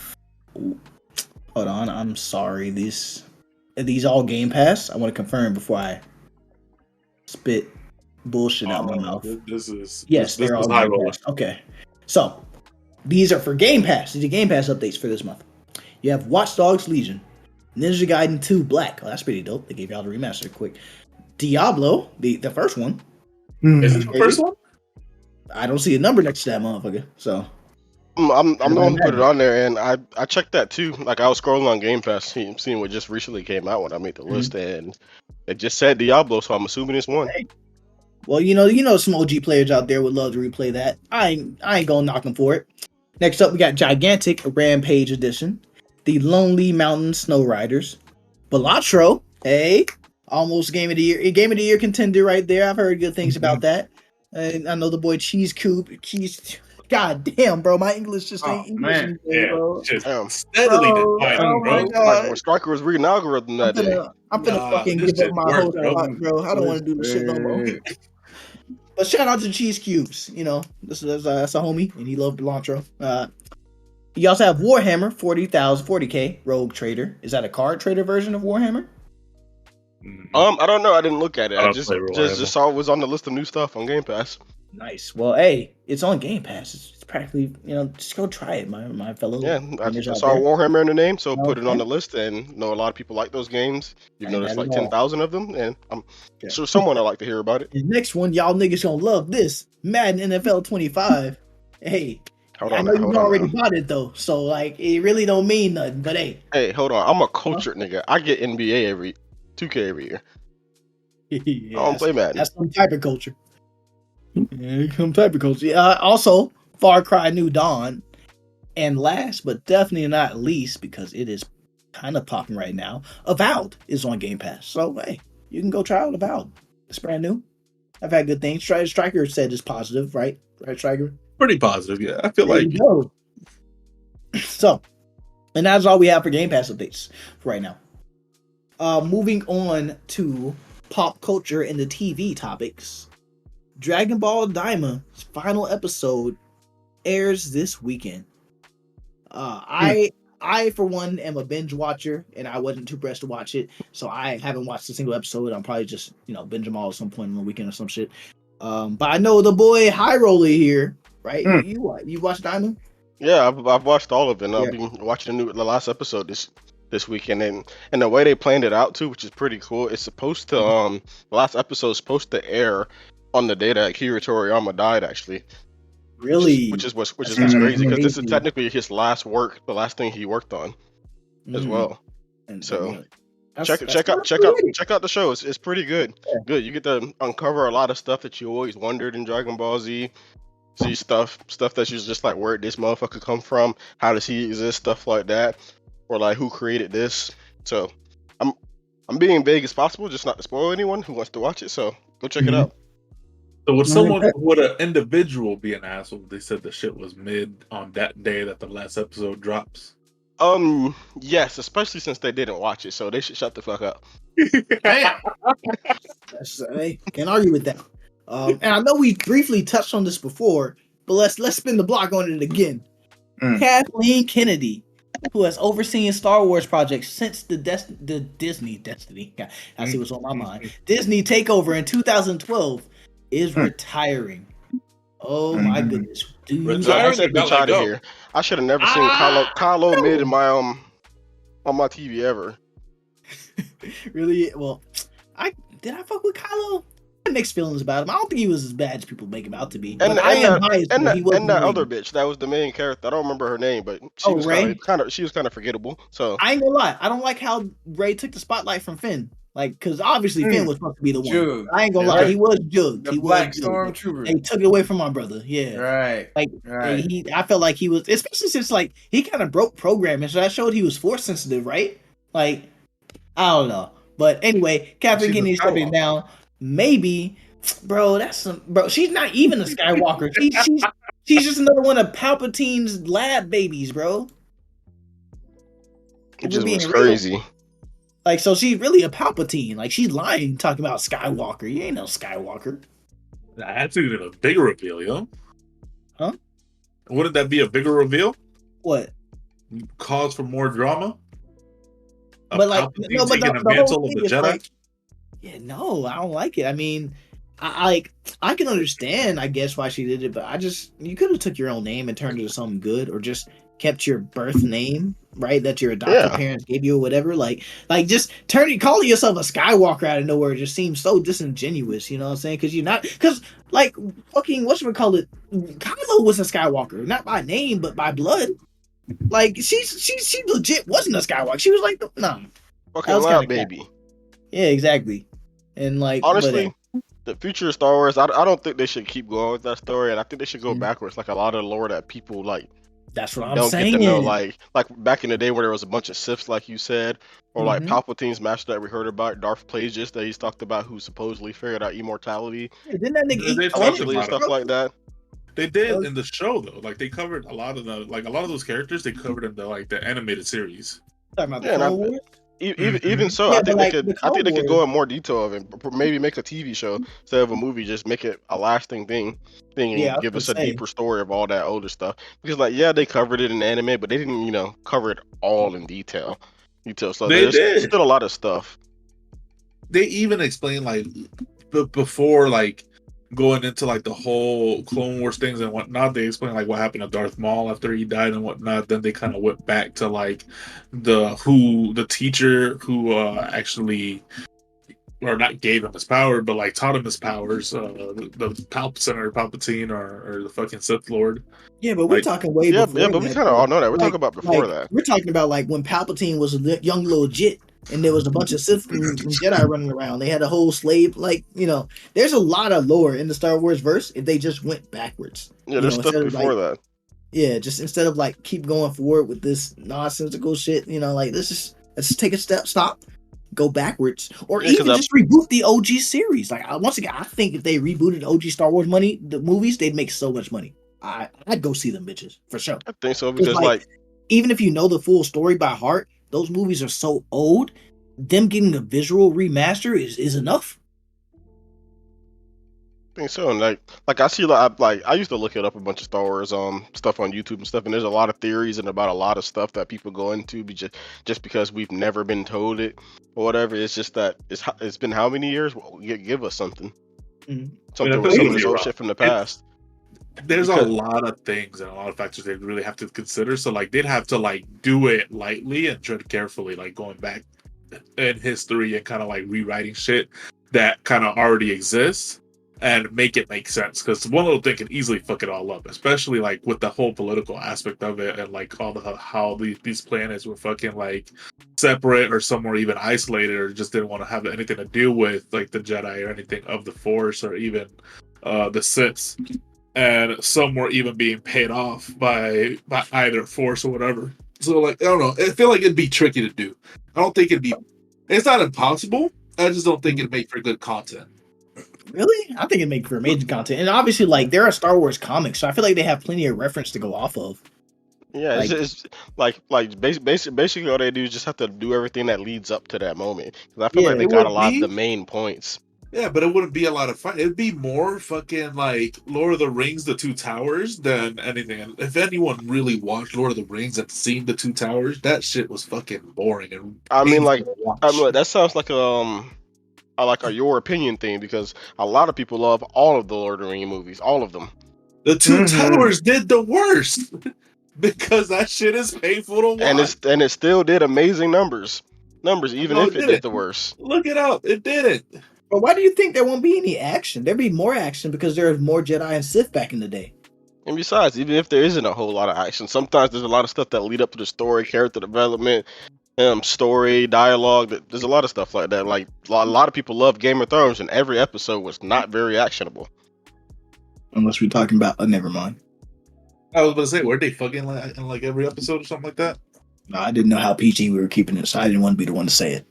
Hold on, I'm sorry. Are these all Game Pass? I want to confirm before I spit bullshit out my mouth. This is Yes, this they're all is high Game roller. Pass. Okay, so these are for Game Pass. These are Game Pass updates for this month. You have Watch Dogs Legion, Ninja Gaiden 2 Black. Oh, that's pretty dope. They gave y'all the remaster quick. Diablo, the first one. Is this the first one? I don't see a number next to that motherfucker. So I'm the one who put it imagine. on there, and I checked that too. Like I was scrolling on Game Pass, seeing what just recently came out when I made the list, and it just said Diablo, so I'm assuming it's one. Well, you know, some OG players out there would love to replay that. I ain't gonna knock them for it. Next up, we got Gigantic Rampage Edition, the Lonely Mountain Snow Riders, Balatro. Hey, almost Game of the Year contender right there. I've heard good things about that. And I know the boy Cheese Coop. God damn, bro, my English just ain't English man. anymore, bro. Just Damn. steadily Bro, declining, oh my bro. God. Like when Striker was reading algorithm that day. I'm finna Nah, fucking this give up shit my work, whole bro. spot, bro. I don't want to do this shit no more. But shout out to Cheese Cubes. You know, that's a homie, and he loved Belantro. You also have Warhammer 40K Rogue Trader. Is that a card trader version of Warhammer? I don't know. I didn't look at it. I I don't just play Warhammer. saw it was on the list of new stuff on Game Pass. Nice. Well, hey, it's on Game Pass. It's practically, just go try it, my fellow. Yeah, I gamers out saw there. Warhammer in the name, so put it Okay. on the list. And know a lot of people like those games. You've Ain't noticed bad like at all. 10,000 of them, and I'm Okay. sure someone would like to hear about it. The next one, y'all niggas gonna love this. Madden NFL 25. Hey, I know you already bought it though, so like it really don't mean nothing. But hey, Hey, hold on. I'm a cultured nigga. I get NBA 2K every year. yeah, I don't play Madden. that's some type of culture. Yeah, some type of culture. Also, Far Cry New Dawn, and last but definitely not least, because it is kind of popping right now, Avowed is on Game Pass. So hey, you can go try out Avowed. It's brand new. I've had good things. Striker said it's positive, right? Right, Striker? Pretty positive, yeah. I feel There like you go. So, and that's all we have for Game Pass updates for right now. Moving on to pop culture and the TV topics. Dragon Ball Daima's final episode airs this weekend. I for one am a binge watcher, and I wasn't too pressed to watch it, so I haven't watched a single episode. I'm probably just binge them all at some point on the weekend or some shit. But I know the boy High Roller here, right? You watched Daima? Yeah, I've watched all of it. And Yeah. I've been watching the last episode this weekend, and the way they planned it out too, which is pretty cool. It's supposed to the last episode is supposed to air on the day that Akira Toriyama died, actually. Really? Which is what's That's crazy, because this is amazing. technically his last work, the last thing he worked on as well. And So that's check out the show. It's pretty good. Yeah. Good. You get to uncover a lot of stuff that you always wondered in Dragon Ball Z. See stuff that you're just like, where'd this motherfucker come from? How does he exist? Stuff like that, or like who created this? So I'm being vague as possible, just not to spoil anyone who wants to watch it. So go check it out. So would an individual be an asshole if they said the shit was mid on that day that the last episode drops? Yes, especially since they didn't watch it, so they should shut the fuck up. Damn. Hey, can't argue with that. And I know we briefly touched on this before, but let's spin the block on it again. Kathleen Kennedy, who has overseen Star Wars projects since the Disney Destiny. I see what's on my mind. Disney takeover in 2012 is retiring. Oh my goodness, dude! I said bitch out of here. I should have never seen Kylo mid in my on my TV ever. Really? Well, did I fuck with Kylo? mixed feelings about him. I don't think he was as bad as people make him out to be. And But I am that biased. and He that was and that other annoying. bitch that was the main character. I don't remember her name, but she Oh, was Ray? she was kind of forgettable. So I ain't gonna lie. I don't like how Ray took the spotlight from Finn. Like, because obviously Finn was supposed to be the one. Jug. I ain't gonna Yeah, lie. right. He was jugged. The He Black was jugged. Stormtrooper. They took it away from my brother. Yeah. Right. Like Right. I felt like he was, especially since like he kind of broke programming, so that showed he was force sensitive, right? Like, I don't know. But anyway, Catherine She's a Kennedy stepping Skywalker. down. Maybe, bro, she's not even a Skywalker. She's just another one of Palpatine's lab babies, bro. it If we're just being was real. crazy. Like, so she's really a Palpatine. Like, she's lying, talking about Skywalker. You ain't no Skywalker. That's even a bigger reveal, yo. Huh? Wouldn't that be a bigger reveal? What? Cause for more drama? But like, Palpatine no, but taking the the mantle whole of thing the is Jedi? like, yeah, no, I don't like it. I mean, I can understand, I guess, why she did it, but you could have took your own name and turned it to something good, or just kept your birth name, right? That your adopted Yeah. parents gave you, or whatever. Like just calling yourself a Skywalker out of nowhere just seems so disingenuous. You know what I'm saying? Because like fucking whatchamacallit, Kylo was a Skywalker, not by name but by blood. Like she legit wasn't a Skywalker. She was like, nah, Fucking was loud, kinda baby. yeah, exactly. And like, Honestly, the future of Star Wars, I don't think they should keep going with that story, and I think they should go backwards. Like a lot of the lore that people like that's what I'm don't saying. get to know, like back in the day where there was a bunch of Siths, like you said, or like Mhm. Palpatine's master that we heard about, Darth Plagueis that he's talked about, who supposedly figured out immortality, Yeah, didn't that nigga eat They talked allegedly, and about stuff like that. They did in the show though. Like they covered a lot of those characters. They covered in the animated series. Talking about the Yeah, and Clone Wars? even so, Yeah, I but, think like, they the could. I think they Clone could go in more detail of it. Maybe make a TV show instead of a movie. Just make it a lasting thing, Yeah, I and was give us gonna a say. deeper story of all that older stuff. Because like, yeah, they covered it in anime, but they didn't, cover it all in detail. So They there's did. still a lot of stuff. They even explained like before like going into like the whole Clone Wars things and whatnot. They explained like what happened to Darth Maul after he died and whatnot. Then they kind of went back to like the teacher who actually, or not gave him his power, but like taught him his powers. The Palpatine or the fucking Sith Lord. Yeah, but we're Like, talking way Yeah, before. yeah, but we that, kind of though. all know that. We're Like- talking about before like, that. We're talking about like when Palpatine was a young little jit, and there was a bunch of Sith and Jedi running around. They had a whole slave, there's a lot of lore in the Star Wars verse if they just went backwards. Yeah, there's stuff instead of, before that. Yeah, just instead of like keep going forward with this nonsensical shit, let's just take a stop, go backwards, or Yeah, 'cause even just reboot the OG series. Like once again, I think if they rebooted OG Star Wars the movies, they'd make so much money. I'd go see them bitches for sure. I think so It's because like even if you know the full story by heart, those movies are so old. Them getting a visual remaster is enough. I think so, and like I see I used to look it up a bunch of Star Wars stuff on YouTube and stuff, and there's a lot of theories and about a lot of stuff that people go into just because we've never been told it or whatever. It's just that it's been how many years? Well, give us something, something with some of this old shit from the past. There's a lot of things and a lot of factors they really have to consider. So like they'd have to like do it lightly and tread carefully, like going back in history and kind of like rewriting shit that kind of already exists and make it make sense. Because one little thing can easily fuck it all up, especially like with the whole political aspect of it and like all how these planets were fucking like separate or some were even isolated or just didn't want to have anything to do with like the Jedi or anything of the Force or even the Siths. And some were even being paid off by either Force or whatever. So like I don't know, I feel like it'd be tricky to do. I don't think it's not impossible. I just don't think it'd make for good content. Really? I think it'd make for amazing content. And obviously, like, there are Star Wars comics, so I feel like they have plenty of reference to go off of. Yeah, it's basically all they do is just have to do everything that leads up to that moment. Because I feel like they got a lot of the main points. Yeah, but it wouldn't be a lot of fun. It'd be more fucking like Lord of the Rings, The Two Towers than anything. And if anyone really watched Lord of the Rings and seen The Two Towers, that shit was fucking boring. And that sounds like your opinion thing because a lot of people love all of the Lord of the Rings movies, all of them. The Two Towers did the worst because that shit is painful to watch, and it still did amazing numbers even if it did the worst. Look it up, it didn't. But why do you think there won't be any action? There'd be more action because there was more Jedi and Sith back in the day. And besides, even if there isn't a whole lot of action, sometimes there's a lot of stuff that lead up to the story, character development, story, dialogue. There's a lot of stuff like that. Like a lot of people love Game of Thrones, and every episode was not very actionable. Unless we're talking about, never mind. I was about to say, were they fucking in like every episode or something like that? No, I didn't know how PG we were keeping it, so I didn't want to be the one to say it.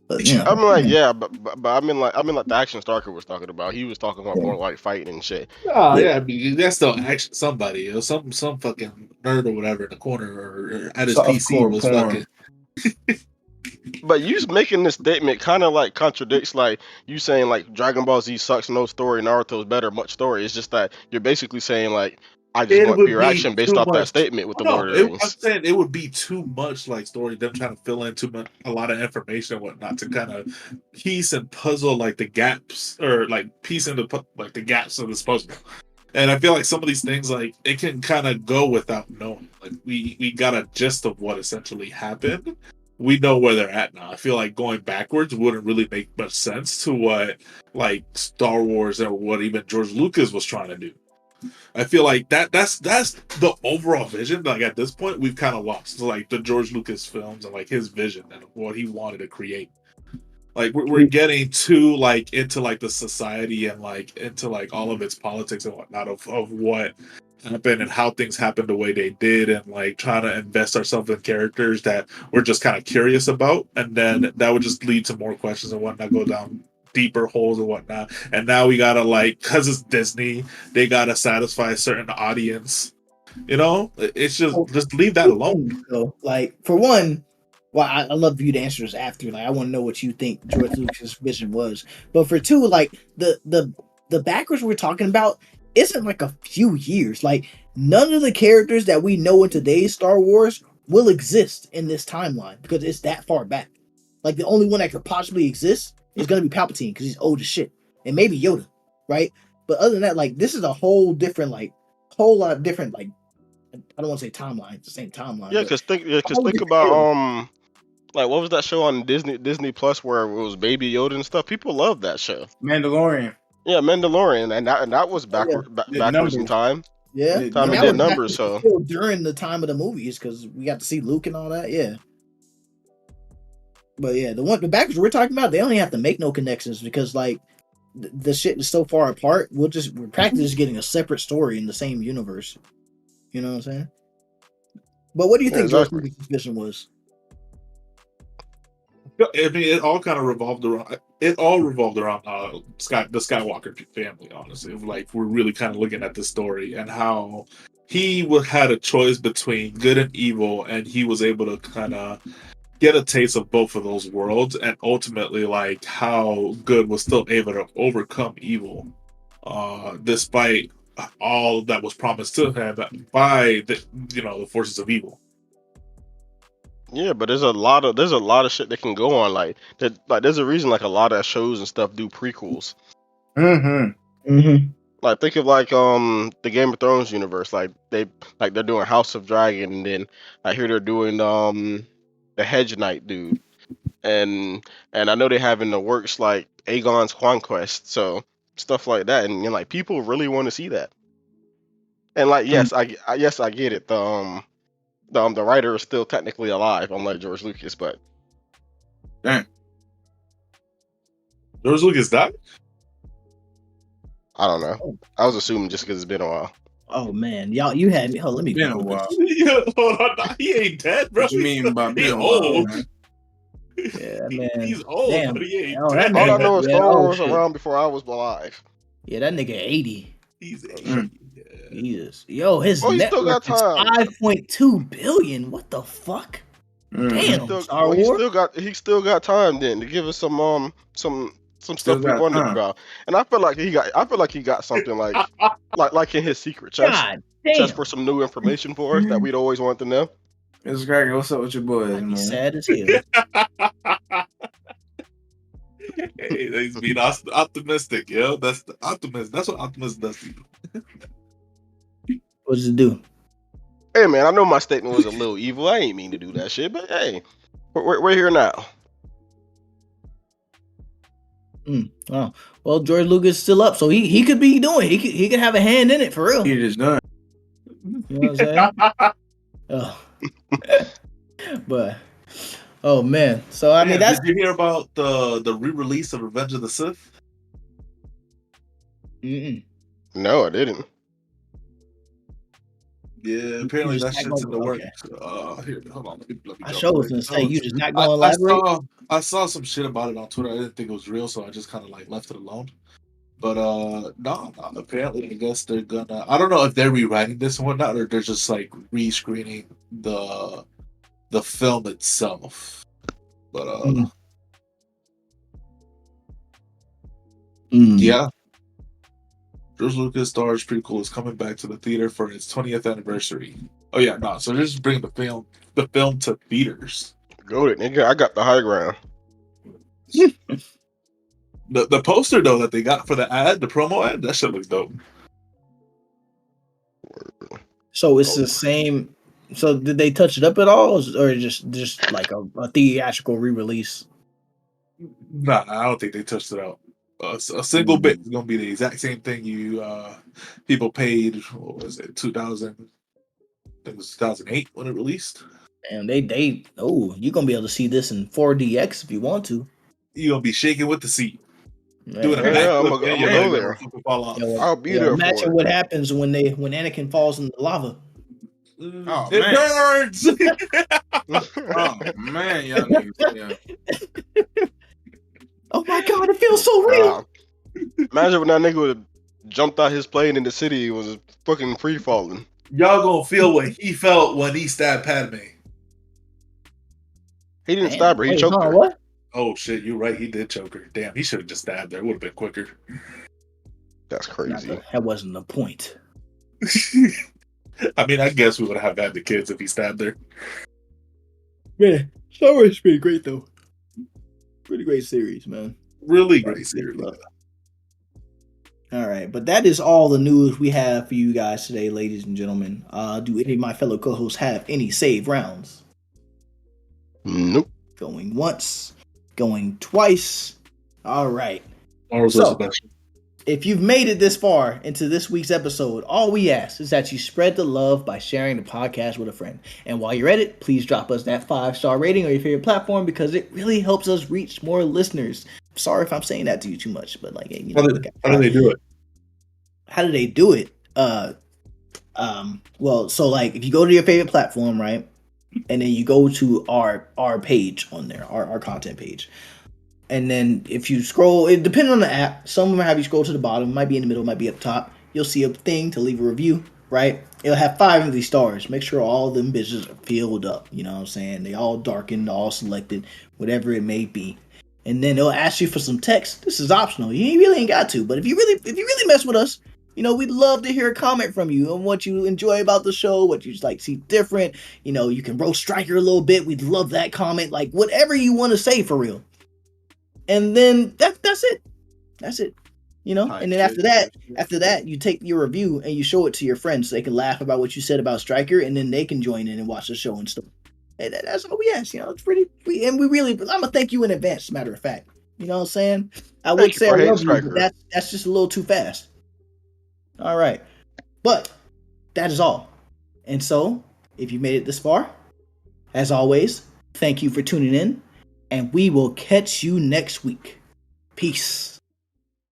But you know, I'm like, yeah, but I mean like the action Starker was talking about. He was talking about more like fighting and shit. Oh yeah, I mean, that's still action. Somebody, you know, some fucking nerd or whatever in the corner or at his PC was fucking. But you making this statement kind of like contradicts like you saying like Dragon Ball Z sucks, no story, Naruto's better, much story. It's just that you're basically saying like I just want pure action based off that statement with the Lord of the Rings. I'm saying it would be too much like story, them trying to fill in a lot of information and whatnot to kind of piece and puzzle like the gaps or like piece into like the gaps of this puzzle. And I feel like some of these things like it can kind of go without knowing. Like we got a gist of what essentially happened. We know where they're at now. I feel like going backwards wouldn't really make much sense to what like Star Wars or what even George Lucas was trying to do. I feel like that's the overall vision. Like at this point, we've kind of lost like the George Lucas films and like his vision and what he wanted to create. Like we're getting too like into like the society and like into like all of its politics and whatnot of what happened and how things happened the way they did, and like trying to invest ourselves in characters that we're just kind of curious about, and then that would just lead to more questions and whatnot, go down deeper holes and whatnot. And now we gotta like, because it's Disney, they gotta satisfy a certain audience. You know, it's just leave that alone. So, like for one, well, I love for you to answer this after. Like I want to know what you think George Lucas' vision was. But for two, like the backwards we're talking about isn't like a few years. Like none of the characters that we know in today's Star Wars will exist in this timeline because it's that far back. Like the only one that could possibly exist is gonna be Palpatine because he's old as shit, and maybe Yoda, right? But other than that, like this is a whole different, like whole lot of different, like I don't want to say timeline, it's the same timeline. Yeah, because think about like what was that show on Disney Plus where it was Baby Yoda and stuff? People love that show. Mandalorian. Yeah, Mandalorian, and that was backwards in time. Yeah, time and did numbers. So during the time of the movies, because we got to see Luke and all that. Yeah, but yeah, the backwards we're talking about, they don't even have to make no connections because like the shit is so far apart. We're practically just getting a separate story in the same universe. You know what I'm saying? But what do you think George Lucas' vision was? I mean, it all revolved around the Skywalker family. Honestly, like we're really kind of looking at the story and how he had a choice between good and evil, and he was able to kind of get a taste of both of those worlds, and ultimately, like how good was still able to overcome evil, despite all that was promised to him by the forces of evil. Yeah, but there's a lot of shit that can go on like that. Like there's a reason like a lot of shows and stuff do prequels. Like think of like the Game of Thrones universe. Like they're doing House of Dragon, and then I hear they're doing the Hedge Knight dude, and I know they have in the works like Aegon's Conquest, so stuff like that, and like people really want to see that. And like yes, I get it. The writer is still technically alive, unlike George Lucas, but damn, George Lucas died? I don't know. I was assuming just because it's been a while. Oh man, y'all, you had me. Oh, let me been a while. Yeah, hold on, he ain't dead, bro. What you mean by he's old? Yeah, man. He's old, damn. but he ain't Oh, dead. All I know is Star Wars was around before I was alive. Yeah, that nigga 80. He's 80. Jesus. Yo, his he net still got worth is time. 5.2 billion. What the fuck? Damn, Star Wars. He still got time then to give us some stuff we wondered about. And I feel like he got something like in his secret chest. Just for some new information for us that we'd always wanted to know. It's cracking. What's up with your boys, man? Sad as hell. Hey, he's being optimistic, yo. That's the optimism. That's what optimism does to you. What does it do? Hey man, I know my statement was a little evil. I ain't mean to do that shit, but hey, we're here now. Oh, well, George Lucas is still up, so he could be doing. He could have a hand in it for real. He just done. You know what I'm saying? Oh, but oh man. So I mean, that's Did you hear about the re-release of Revenge of the Sith? No, I didn't. Yeah, apparently just that not shit's in the going- works. Here, hold on. Let me I jump sure was right gonna to say it. you just not gonna elaborate. I saw some shit about it on Twitter. I didn't think it was real, so I just kind of like left it alone. But no, apparently I guess they're gonna. I don't know if they're rewriting this and whatnot, or they're just like rescreening the film itself. But yeah, George Lucas stars pretty cool. Is coming back to the theater for its 20th anniversary. Oh yeah, no. So they're just bringing the film to theaters. Go it, nigga. I got the high ground. The poster though that they got for the ad, the promo ad, that shit looks dope. So it's the same. So did they touch it up at all, or just like a theatrical re-release? Nah, I don't think they touched it out. A single bit is gonna be the exact same thing you people paid. What was it? 2000. I think it was 2008 when it released. And you're gonna be able to see this in 4DX if you want to. You're gonna be shaking with the seat. Man. Doing a Yeah, I'm backflip. gonna and go you're there. gonna fall off. I'll be there for Imagine it. what happens when Anakin falls in the lava. Oh, It man. burns. Oh man, y'all niggas. Yeah. Oh my god, it feels so real. Imagine when that nigga would have jumped out his plane in the city and was fucking free falling. Y'all gonna feel what he felt when he stabbed Padme. He didn't Damn. stab her, he Wait, choked huh, her. What? Oh shit, you're right. He did choke her. Damn, he should have just stabbed her. It would have been quicker. That's crazy. That wasn't the point. I mean, I guess we would have had the kids if he stabbed her. Man, Star Wars is pretty great though. Pretty great series, man. Really great series. All right, but that is all the news we have for you guys today, ladies and gentlemen. Do any of my fellow co-hosts have any save rounds? Nope. Going once, going twice. All right. So, if you've made it this far into this week's episode, all we ask is that you spread the love by sharing the podcast with a friend. And while you're at it, please drop us that 5-star rating on your favorite platform because it really helps us reach more listeners. Sorry if I'm saying that to you too much, but like, you know, how do they do it? How do they do it? Well, so like if you go to your favorite platform, right, and then you go to our page on there, our content page. And then if you scroll, it depends on the app. Some of them have you scroll to the bottom, might be in the middle, might be up top. You'll see a thing to leave a review, right? It'll have 5 of these stars. Make sure all them bitches are filled up. You know what I'm saying? They all darkened, all selected, whatever it may be. And then it'll ask you for some text. This is optional. You really ain't got to. But if you really mess with us, you know, we'd love to hear a comment from you on what you enjoy about the show, what you just like see different. You know, you can roast Striker a little bit. We'd love that comment. Like whatever you want to say for real. And then that's it. That's it. You know, and then after that, you take your review and you show it to your friends so they can laugh about what you said about Stryker, and then they can join in and watch the show and stuff. And that's all we ask. You know, it's pretty. I'm gonna thank you in advance. As a matter of fact, you know what I'm saying. I would say I love you, but that's just a little too fast. All right, but that is all. And so, if you made it this far, as always, thank you for tuning in. And we will catch you next week. Peace.